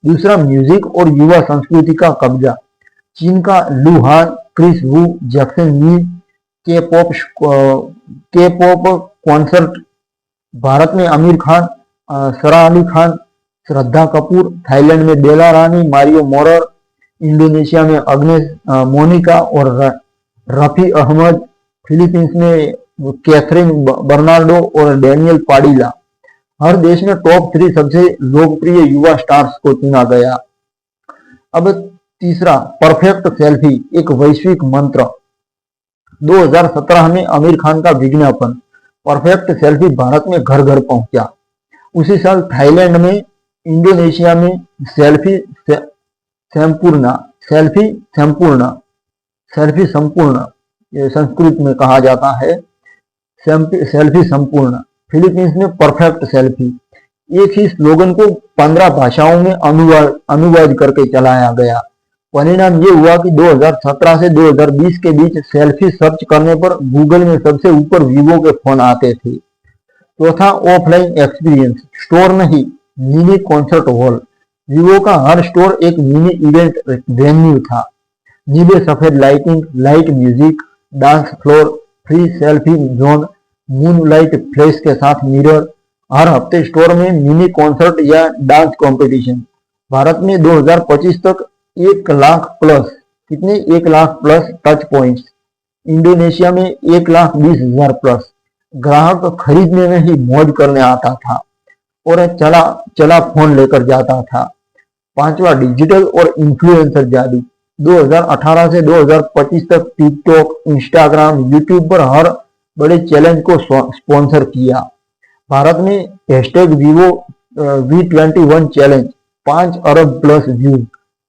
S1: दूसरा, म्यूजिक और युवा संस्कृति का कब्जा। चीन का लुहान, क्रिस वू, जैक्सन मी के पॉप कॉन्सर्ट। भारत में आमिर खान, सरा अली खान, श्रद्धा कपूर। थाईलैंड में बेला रानी, मारियो मोरर। इंडोनेशिया में अग्नेस मोनिका और रफी अहमद। फिलीपींस में कैथरीन बर्नार्डो और डेनियल पाडिला। हर देश में टॉप 3 सबसे लोकप्रिय युवा स्टार्स को चुना गया। अब तीसरा, परफेक्ट सेल्फी, एक वैश्विक मंत्र। 2017 में आमिर खान का विज्ञापन परफेक्ट सेल्फी भारत में घर घर पहुंचा। उसी साल थाईलैंड में, इंडोनेशिया में सेल्फी संपूर्ण, ये संस्कृत में कहा जाता है, सेल्फी संपूर्ण। फिलीपींस में परफेक्ट सेल्फी। एक ही स्लोगन को 15 भाषाओं में अनुवाद करके चलाया गया। परिणाम ये हुआ कि 2017 से 2020 के बीच सेल्फी सर्च करने पर गूगल में सबसे ऊपर वीवो के फोन आते थे। चौथा, ऑफलाइन एक्सपीरियंस, स्टोर नहीं, मिनी कॉन्सर्ट हॉल। वीवो का हर स्टोर एक मिनी इवेंट वेन्यू था। नीले सफेद lighting, light music, dance floor, free selfie zone, moonlight flash के साथ मिरर। हर हफ्ते स्टोर में मिनी कॉन्सर्ट या डांस कंपटीशन। भारत में 2025 तक 1 लाख प्लस, कितने 1 lakh plus touch points. Indonesia में 1,20,000 प्लस। ग्राहक खरीदने में ही मौज करने आता था और चला फोन लेकर जाता था। पांचवा, डिजिटल और इन्फ्लुएंसर जादू। 2018 से 2025 तक टिकटॉक, इंस्टाग्राम, यूट्यूब पर हर बड़े चैलेंज को स्पॉन्सर किया। भारत में #वीवो V21 चैलेंज, 5 अरब प्लस व्यूज।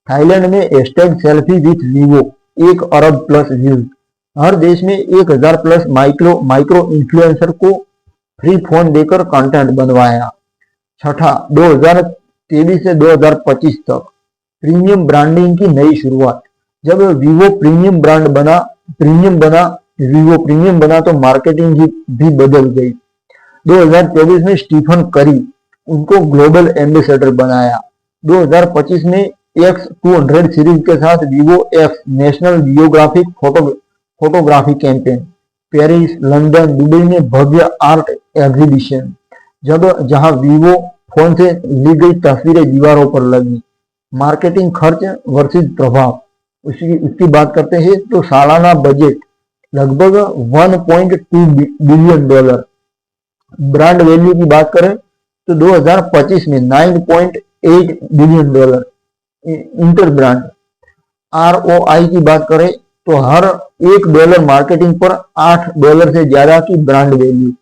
S1: थाईलैंड में #सेल्फी विथ वीवो, 1 अरब प्लस व्यूज। हर देश में 1,000 प्लस माइक्रो इन्फ्लुएंसर को फ्री फोन देकर कंटेंट बनवाया। छठा, 2023 से 2025 तक प्रीमियम ब्रांडिंग की नई शुरुआत। जब वीवो प्रीमियम बना तो मार्केटिंग भी बदल गई। 2024 में स्टीफन करी उनको ग्लोबल एम्बेसडर बनाया। 2025 में X200 सीरीज के साथ Vivo X national geographic photography campaign. Paris, London, Dubai में भव्य आर्ट एग्जीबिशन। जहां वीवो फोन से ली गई तस्वीरें दीवारों पर लगी। मार्केटिंग खर्च वर्सेस प्रभाव, उसकी बात करते हैं तो सालाना बजट लगभग 1.2 बिलियन डॉलर। ब्रांड वैल्यू की बात करें तो 2025 में 9.8 billion dollar inter brand. ROI की बात करें तो हर $1 मार्केटिंग पर $8 से ज्यादा की ब्रांड वैल्यू।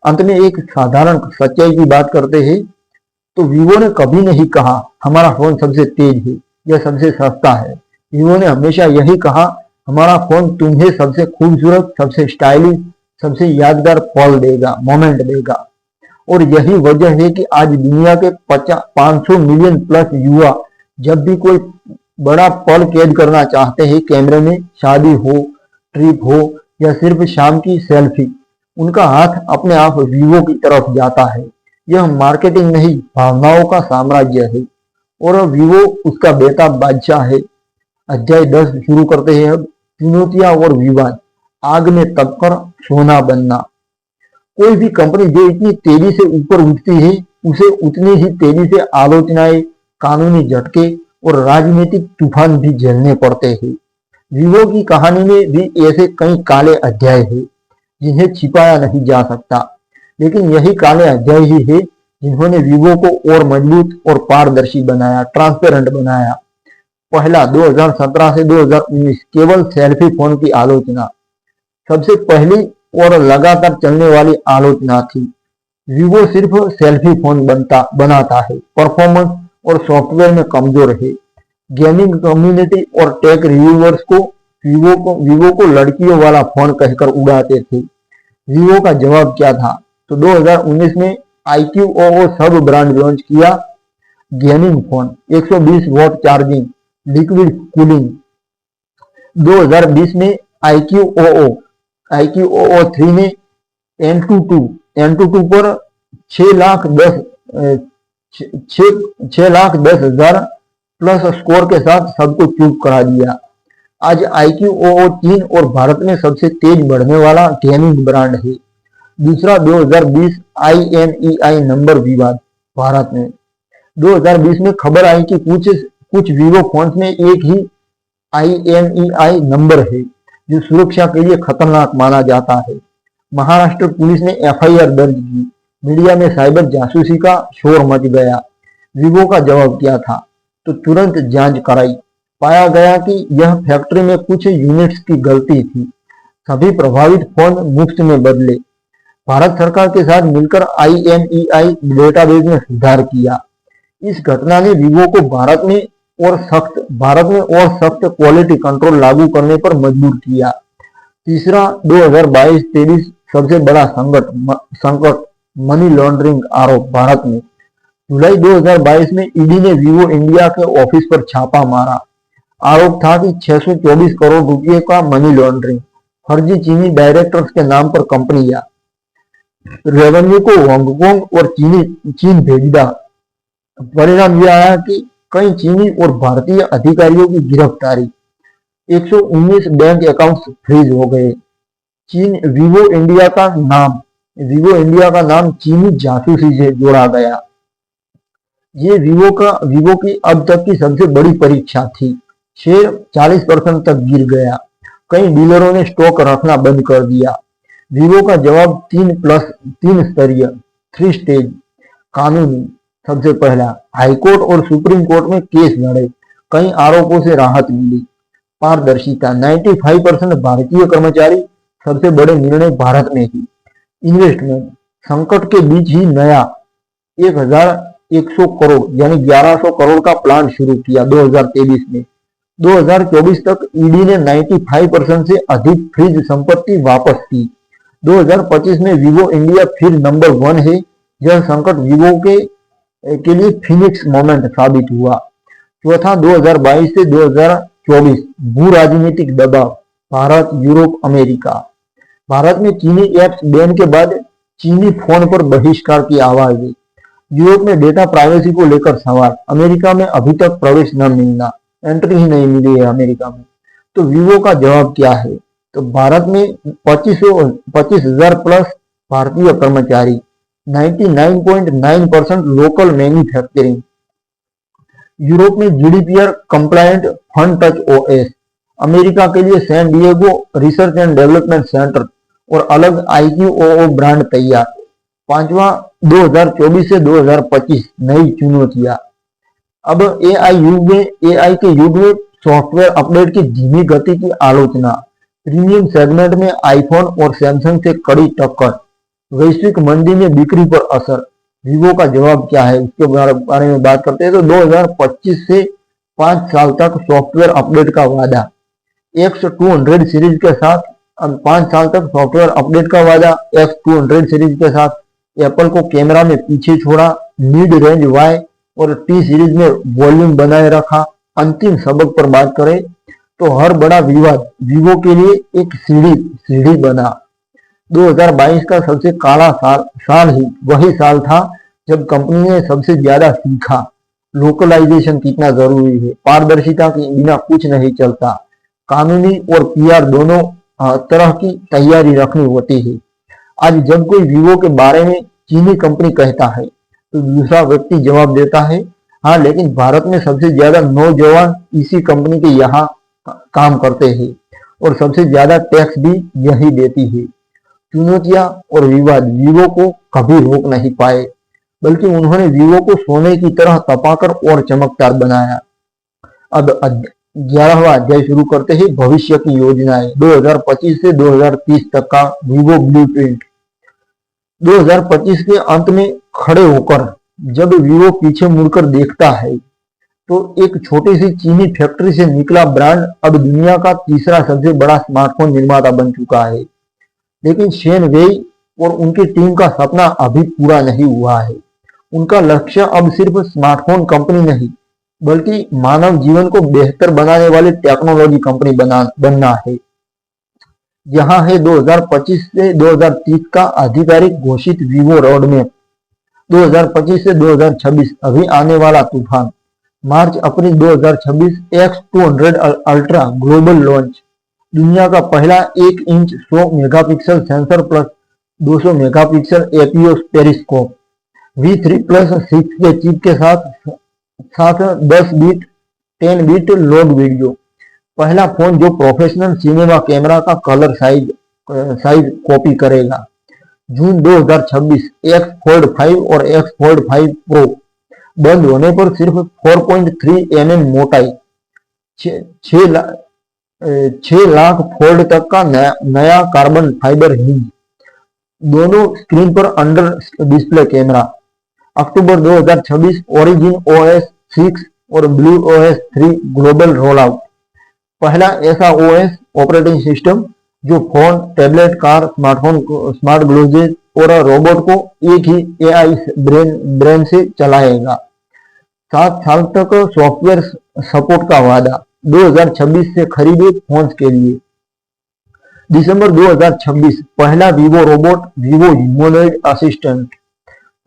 S1: अंत में एक साधारण सच्चाई की बात करते हैं तो वीवो ने कभी नहीं कहा हमारा फोन सबसे तेज है या सबसे सस्ता है। वीवो ने हमेशा यही कहा हमारा फोन तुम्हें सबसे खूबसूरत, सबसे स्टाइलिश, सबसे यादगार पल देगा, मोमेंट देगा। और यही वजह है कि आज दुनिया के 500 मिलियन प्लस युवा जब भी कोई बड़ा पल कैद करना चाहते हैं कैमरे में, शादी हो, ट्रिप हो या सिर्फ शाम की सेल्फी, उनका हाथ अपने आप वीवो की तरफ जाता है। यह मार्केटिंग नहीं, भावनाओं का साम्राज्य है और वीवो उसका बेटा बादशाह है। अध्याय 10 शुरू करते हैं अब। चुनौतियां और विवाद, आग में तपकर सोना बनना। कोई भी कंपनी जो इतनी तेजी से ऊपर उठती है उसे उतनी ही तेजी से आलोचनाएं, कानूनी झटके और राजनीतिक तूफान भी झेलने पड़ते हैं। वीवो की कहानी में भी ऐसे कई काले अध्याय हैं जिन्हें छिपाया नहीं जा सकता, लेकिन यही काले अध्याय ही है जिन्होंने वीवो को और मजबूत और पारदर्शी बनाया, ट्रांसपेरेंट बनाया। पहला 2017 से 2019 केवल सेल्फी फोन की आलोचना सबसे पहली और लगातार चलने वाली आलोचना थी। वीवो सिर्फ सेल्फी फोन बनाता है, परफॉर्मेंस और सॉफ्टवेयर में कमजोर है। गेमिंग कम्युनिटी और टेक रिव्यूअर्स को वीवो को लड़कियों वाला फोन कहकर उड़ाते थे। वीवो का जवाब क्या था? तो 2019 में IQOO सब ब्रांड लॉन्च किया। Gaming phone 120 watt charging, liquid cooling. 2020 में IQOO 3 में N22 पर 6,10,000 प्लस स्कोर के साथ सबको चुप करा दिया। आज IQOO 3 और भारत में सबसे तेज बढ़ने वाला गेमिंग ब्रांड है। दूसरा 2020 IMEI नंबर विवाद भारत में। 2020 में खबर आई कि कुछ वीवो फोन्स में एक ही IMEI नंबर है जो सुरक्षा के लिए खतरनाक माना जाता है। महाराष्ट्र पुलिस ने FIR दर्ज की। मीडिया में साइबर जासूसी का शोर मच गया। वीवो का जवाब क्या था? तो तुरंत जांच कराई। पाया गया कि यह फैक्ट्री में कुछ यूनिट्स की गलती थी। सभी प्रभावित फोन मुफ्त में बदले। भारत सरकार के साथ मिलकर IMEI डेटाबेस में सुधार किया। इस घटना ने वीवो को भारत में और सख्त क्वालिटी कंट्रोल लागू करने पर मजबूर किया। तीसरा 2022-23 सबसे बड़ा संकट मनी लॉन्ड्रिंग आरोप भारत में। जुलाई 2022 में ईडी ने वीवो इंडिया के ऑफिस पर छापा मारा। आरोप था कि 624 करोड़ रुपए का मनी लॉन्ड्रिंग, फर्जी चीनी डायरेक्टर्स के नाम पर कंपनियां, रेवेन्यू को हांगकांग और चीन भेजा। परिणाम यह आया कि कई चीनी और भारतीय अधिकारियों की गिरफ्तारी, 119 बैंक अकाउंट्स फ्रीज हो गए। वीवो इंडिया का नाम चीनी जासूसी से जोड़ा गया। ये वीवो की अब तक की सबसे बड़ी परीक्षा थी। शेयर 40% तक गिर गया। कई डीलरों ने स्टॉक रखना बंद कर दिया। वीवो का जवाब 3 स्तरीय 3 स्टेज कानूनी। सबसे पहला, हाईकोर्ट और सुप्रीम कोर्ट में केस लड़े, कई आरोपों से राहत मिली। पारदर्शिता, 95% भारतीय कर्मचारी, सबसे बड़े निर्णय भारत में ही। इन्वेस्टमेंट, संकट के बीच ही नया 1100 करोड़ यानी 1100 करोड़ का प्लान शुरू किया 2023 में। 2024 तक ईडी ने 95% से अधिक फ्रीज संपत्ति वापस की। 2025 में वीवो इंडिया फिर नंबर 1 है। यह संकट वीवो के लिए फिनिक्स मोमेंट साबित हुआ। चौथा 2022 से 2024 भू राजनीतिक दबाव, भारत, यूरोप, अमेरिका। भारत में चीनी एप्स बैन के बाद चीनी फोन पर बहिष्कार की आवाज है। यूरोप में डेटा प्राइवेसी को लेकर सवाल, अमेरिका में अभी तक प्रवेश न मिलना, एंट्री ही नहीं मिली है अमेरिका में। तो वीवो का जवाब क्या है? तो भारत में 25,000 प्लस भारतीय कर्मचारी, 99.9% लोकल मैन्युफैक्चरिंग। यूरोप में GDPR compliant fun touch OS, America के लिए San Diego research and development center और अलग IQOO ब्रांड तैयार। पांचवा, 2024 से 2025 नई चुनौतियां। अब एआई के युग में सॉफ्टवेयर अपडेट की धीमी गति की आलोचना, प्रीमियम सेगमेंट में आईफोन और सैमसंग से कड़ी टक्कर, वैश्विक मंदी में बिक्री पर असर, वीवो का जवाब क्या है उसके बारे में बात करते हैं। तो 2025 से 5 साल तक सॉफ्टवेयर अपडेट का वादा, X200 सीरीज के साथ 5 साल तक सॉफ्टवेयर अपडेट का वादा। X200 सीरीज के साथ एप्पल को कैमरा में पीछे छोड़ा, मिड रेंज वाई और टी सीरीज में वॉल्यूम बनाए रखा। अंतिम सबक पर बात करें तो हर बड़ा विवाद वीवो के लिए एक सीढ़ी बना। 2022 का सबसे काला साल ही वही साल था जब कंपनी ने सबसे ज्यादा सीखा, लोकलाइजेशन कितना जरूरी है, पारदर्शिता के बिना कुछ नहीं चलता, कानूनी और PR दोनों तरह की तैयारी रखनी होती है। आज जब कोई वीवो के बारे में चीनी कंपनी कहता है तो दूसरा व्यक्ति जवाब देता है, हाँ लेकिन भारत में सबसे ज्यादा नौजवान इसी कंपनी के यहाँ काम करते हैं और सबसे ज्यादा टैक्स भी यही देती है। चुनौतियां और विवाद वीवो को कभी रोक नहीं पाए, बल्कि उन्होंने वीवो को सोने की तरह तपाकर और चमकदार बनाया। अब 11वां अध्याय शुरू करते हैं, भविष्य की योजनाएं 2025 से 2030 तक का वीवो ब्लूप्रिंट। 2025 के अंत में खड़े होकर जब वीवो पीछे मुड़कर देखता है तो एक छोटी सी चीनी फैक्ट्री से निकला ब्रांड अब दुनिया का तीसरा सबसे बड़ा स्मार्टफोन निर्माता बन चुका है। लेकिन शेन वेई और उनकी टीम का सपना अभी पूरा नहीं हुआ है। उनका लक्ष्य अब सिर्फ स्मार्टफोन कंपनी नहीं बल्कि मानव जीवन को बेहतर बनाने वाली टेक्नोलॉजी कंपनी बनना है। यहाँ है 2025 से 2030 का आधिकारिक घोषित वीवो रोडमैप। 2025 से 2026 अभी आने वाला तूफान। मार्च अप्रैल 2026 X200 अल्ट्रा ग्लोबल लॉन्च, दुनिया का पहला 1 inch 100 megapixel sensor plus 200 megapixel APS periscope, V3 plus 6 के चिप के साथ 10 बीट 10 बीट लॉग वीडियो। पहला फोन जो प्रोफेशनल सिनेमा कैमरा का कलर साइज कॉपी करेगा। जून 2026 X Fold 5 और X Fold 5 Pro बंद होने पर सिर्फ 4.3 mm मोटाई, 6 लाख फोल्ड तक का नया कार्बन फाइबर हिंज, दोनों स्क्रीन पर under display camera. October 2026 origin OS 6 और blue OS 3 global roll out. पहला ऐसा OS ऑपरेटिंग सिस्टम जो phone, tablet, car, smartphone, smart glasses और रोबोट को एक ही AI ब्रेन से चलाएगा। 7 साल तक सॉफ्टवेयर सपोर्ट का वादा, 2026 से खरीदे फोन के लिए। दिसंबर 2026 पहला Vivo robot Vivo humanoid assistant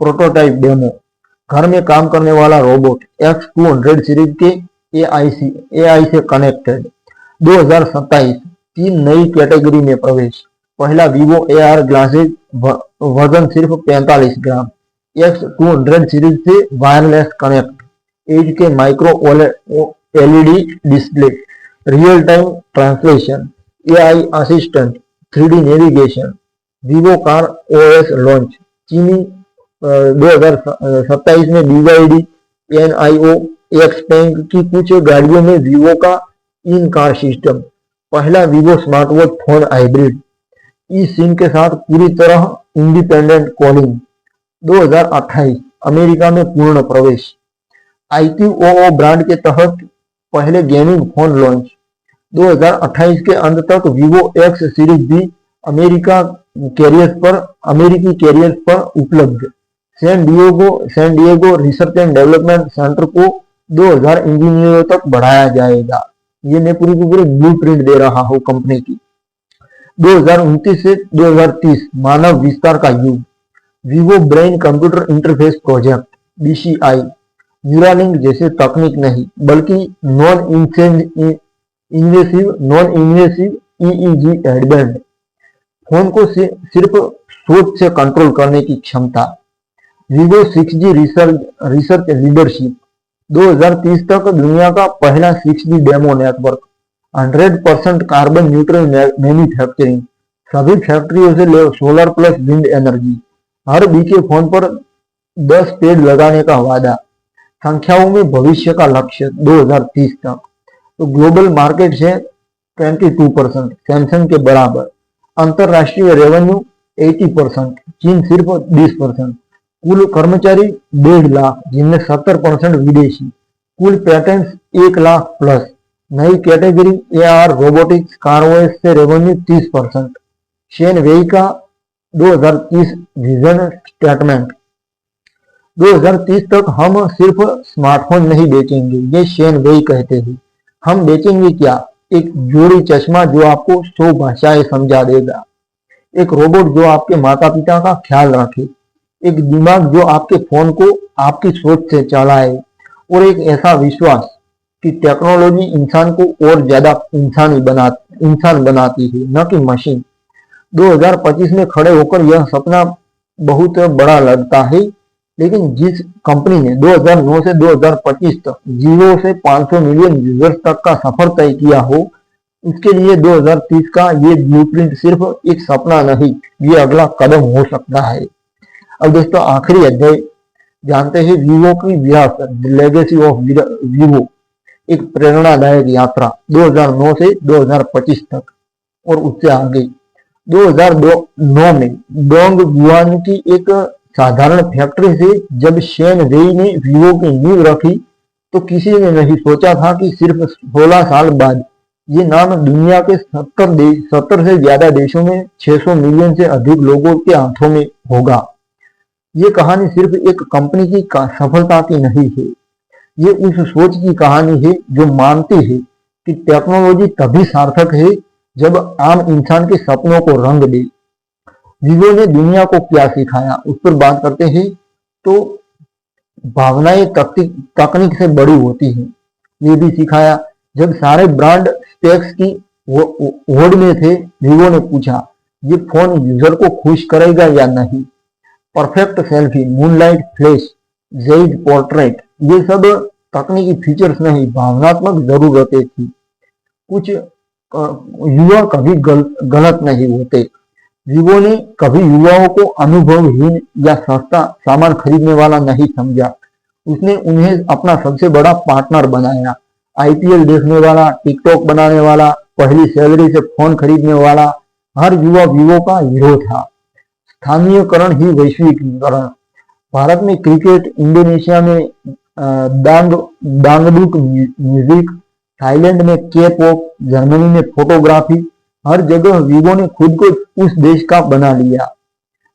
S1: prototype demo, घर में काम करने वाला रोबोट X200 सीरीज के AI से कनेक्टेड। 2027 3 नई कैटेगरी में प्रवेश, पहला वीवो AR ग्लासेज वजन सिर्फ 45 ग्राम, X200 सीरीज से wireless connect, 8K micro LED display, real time translation, AI assistant, 3D navigation. Vivo car OS launch, चीनी 2027 में BYD NIO Xpeng की कुछ गाड़ियों में वीवो का इन कार सिस्टम, पहला Vivo smart watch phone hybrid, e SIM के साथ पूरी तरह इंडिपेंडेंट कॉलिंग। 2028 अमेरिका में पूर्ण प्रवेश, IQOO ब्रांड के तहत पहले गेमिंग फोन लॉन्च। 2028 के अंत तक वीवो X सीरीज भी अमेरिकी कैरियर्स पर उपलब्ध। San Diego research and development center को 2000 इंजीनियरों तक बढ़ाया जाएगा। ये मैं पूरी की पूरी ब्लूप्रिंट दे रहा हूँ कंपनी की। 2029 से 2030 मानव विस्तार का युग, Vivo brain computer interface project BCI, Neuralink जैसे तकनीक नहीं बल्कि non invasive EEG headband, phone को सिर्फ सोच से कंट्रोल करने की क्षमता, वीवो 6G रिसर्च लीडरशिप, 2030 तक दुनिया का पहला 6G demo network, 100% carbon neutral manufacturing, सभी फैक्ट्रियों से सोलर प्लस विंड एनर्जी, हर बीके फोन पर 10 पेड़ लगाने का वादा, संख्याओं में भविष्य का लक्ष्य 2030 तक। तो ग्लोबल मार्केट से 22% सैमसंग के बराबर, अंतरराष्ट्रीय रेवेन्यू 80%, चीन सिर्फ 20%, कुल कर्मचारी 1.5 लाख जिनमें 70% विदेशी, कुल पेटेंट्स 1 लाख प्लस, नई कैटेगरी AR रोबोटिक्स कारओएस से रेवेन्यू 30%, शेन वेई का 2030 विजन स्टेटमेंट, 2030 तक हम सिर्फ स्मार्टफोन नहीं बेचेंगे, ये शेन वेई कहते थे। हम बेचेंगे क्या? एक जोड़ी चश्मा जो आपको 100 भाषाएं समझा देगा, एक रोबोट जो आपके माता पिता का ख्याल रखे, एक दिमाग जो आपके फोन को आपकी सोच से चलाए, और एक ऐसा विश्वास कि टेक्नोलॉजी इंसान को और ज्यादा इंसान बनाती है, न कि मशीन। 2025 में खड़े होकर यह सपना बहुत बड़ा लगता है, लेकिन जिस कंपनी ने 2009 से 2025 तक 0 से 500 मिलियन यूजर्स तक का सफर तय किया हो, उसके लिए 2030 का ये ब्लूप्रिंट सिर्फ एक सपना नहीं, ये अगला कदम हो सकता है। अब दोस्तों आखिरी अध्याय जानते हैं वीवो की विरासत, द लेगेसी ऑफ वीवो, एक प्रेरणादायक यात्रा 2009 से 2025 तक और उससे आगे। 2009 में डोंग गुआन की एक साधारण फैक्ट्री से जब शेन वेई ने वीवो की नींव रखी, तो किसी ने नहीं सोचा था कि सिर्फ 16 साल बाद ये नाम दुनिया के 70 से ज्यादा देशों में 600 मिलियन से अधिक लोगों के हाथों में होगा। ये कहानी सिर्फ एक कंपनी की सफलता की नहीं है, ये उस सोच की कहानी है जो मानती है कि टेक्नोलॉजी तभी सार्थक है जब आम इंसान के सपनों को रंग दे। वीवो ने दुनिया को क्या सिखाया, उस पर बात करते हैं। तो भावनाएं तकनीक से बड़ी होती हैं, ये भी सिखाया। जब सारे ब्रांड स्पेक्स की होड़ में थे, वीवो ने पूछा ये फोन यूजर को खुश करेगा या नहीं। Perfect selfie, moonlight flash, Z portrait, ये सब तकनीकी फीचर्स नहीं, भावनात्मक जरूरतें थी। कुछ युवा कभी गलत नहीं होते। वीवो ने कभी युवाओं को अनुभवहीन या सस्ता सामान खरीदने वाला नहीं समझा, उसने उन्हें अपना सबसे बड़ा पार्टनर बनाया। IPL देखने वाला, टिकटॉक बनाने वाला, पहली सैलरी से फोन खरीदने वाला, हर युवा वीवो का हीरो था। स्थानीयकरण ही वैश्वीकरण। भारत में क्रिकेट, इंडोनेशिया में दांगडुक म्यूजिक, थाईलैंड में K-पॉप, जर्मनी में फोटोग्राफी, हर जगह वीवो ने खुद को उस देश का बना लिया।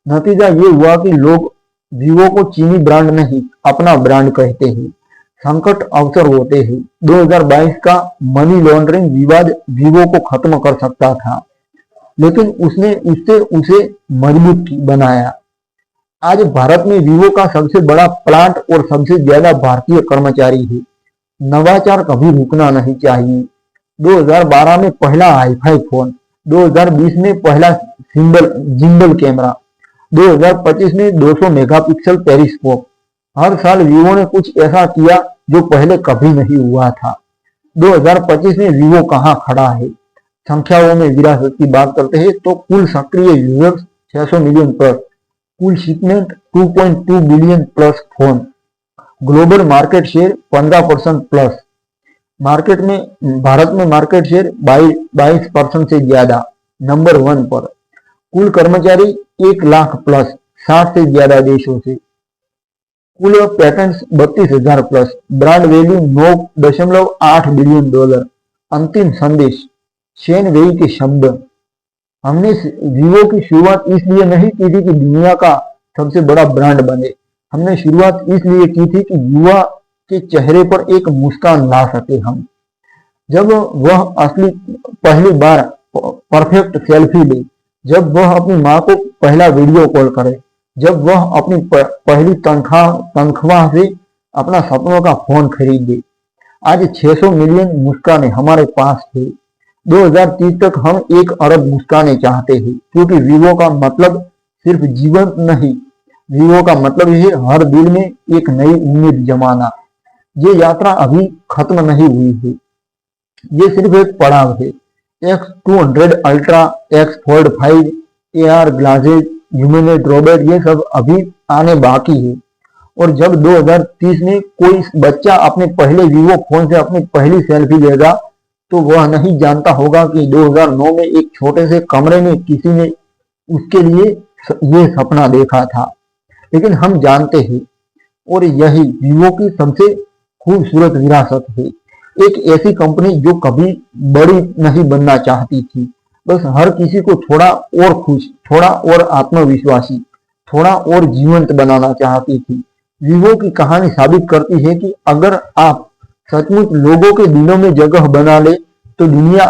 S1: नतीजा ये हुआ कि लोग वीवो को चीनी ब्रांड नहीं, अपना ब्रांड कहते हैं। संकट अवसर होते हैं। 2022 का मनी लॉन्ड्रिंग विवाद वीवो को खत्म कर सकता था, लेकिन उसने उसे मजबूत बनाया। आज भारत में वीवो का सबसे बड़ा प्लांट और सबसे ज्यादा भारतीय कर्मचारी है। नवाचार कभी रुकना नहीं चाहिए। 2012 में पहला हाईफाई फोन, 2020 में पहला जिंगल कैमरा, 2025 में 200 मेगापिक्सल पेरिस्कोप। हर साल वीवो ने कुछ ऐसा किया जो पहले कभी नहीं हुआ था। 2025 में वीवो कहाँ खड़ा है? संख्याओं में विरासत की बात करते हैं तो कुल सक्रिय यूजर्स 600 मिलियन प्लस, कुल shipment 2.2 billion plus phone, global market share 15% plus, market में भारत में मार्केट शेयर 22% से ज्यादा, नंबर 1 पर। कुल कर्मचारी 1 लाख प्लस, 60 से ज्यादा देशों से। कुल patents 32,000 plus, brand value $9.8 billion. अंतिम संदेश, शेन वेई के शब्द, हमने वीवो की शुरुआत इसलिए नहीं की थी कि दुनिया का सबसे बड़ा ब्रांड बने, हमने शुरुआत इसलिए की थी कि युवा के चेहरे पर एक मुस्कान ला सके हम। जब वह पहली बार परफेक्ट सेल्फी ले, जब वह अपनी माँ को पहला वीडियो कॉल करे, जब वह अपनी पहली तनख्वाह से अपना सपनों का फोन खरीदे। आज 600 मिलियन मुस्कानें हमारे पास है। 2030 तक हम 1 अरब मुस्कानें चाहते हैं, क्योंकि वीवो का मतलब सिर्फ जीवंत नहीं, वीवो का मतलब है हर दिल में एक नई उम्मीद जमाना। ये यात्रा अभी खत्म नहीं हुई है, ये सिर्फ एक पड़ाव है। X200 ultra, X fold 5, AR glasses, humanoid robot, ये सब अभी आने बाकी है। और जब 2030 में कोई बच्चा अपने पहले वीवो फोन से अपनी पहली सेल्फी लेगा तो वह नहीं जानता होगा कि 2009 में एक छोटे से कमरे में किसी ने उसके लिए ये सपना देखा था। लेकिन हम जानते हैं, और यही वीवो की सबसे खूबसूरत विरासत है। एक ऐसी कंपनी जो कभी बड़ी नहीं बनना चाहती थी, बस हर किसी को थोड़ा और खुश, थोड़ा और आत्मविश्वासी, थोड़ा और जीवंत बनाना चाहती थी। वीवो की कहानी साबित करती है कि अगर आप सचमुच लोगों के दिलों में जगह बना ले तो दुनिया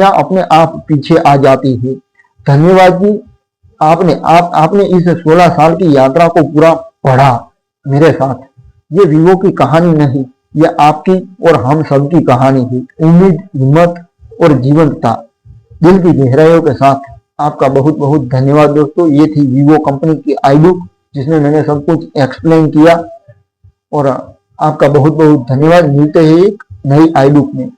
S1: अपने आप पीछे आ जाती है। धन्यवाद जी, आपने इस 16 साल की यात्रा को पूरा पढ़ा मेरे साथ। ये वीवो की कहानी नहीं, ये आपकी और हम सबकी कहानी है। उम्मीद, हिम्मत और जीवंतता। दिल की गहराइयों के साथ आपका बहुत बहुत धन्यवाद दोस्तों। ये थी वीवो कंपनी की आई बुक जिसमें मैंने सब कुछ एक्सप्लेन किया, और आपका बहुत बहुत धन्यवाद। मिलते हैं एक नई आई बुक में।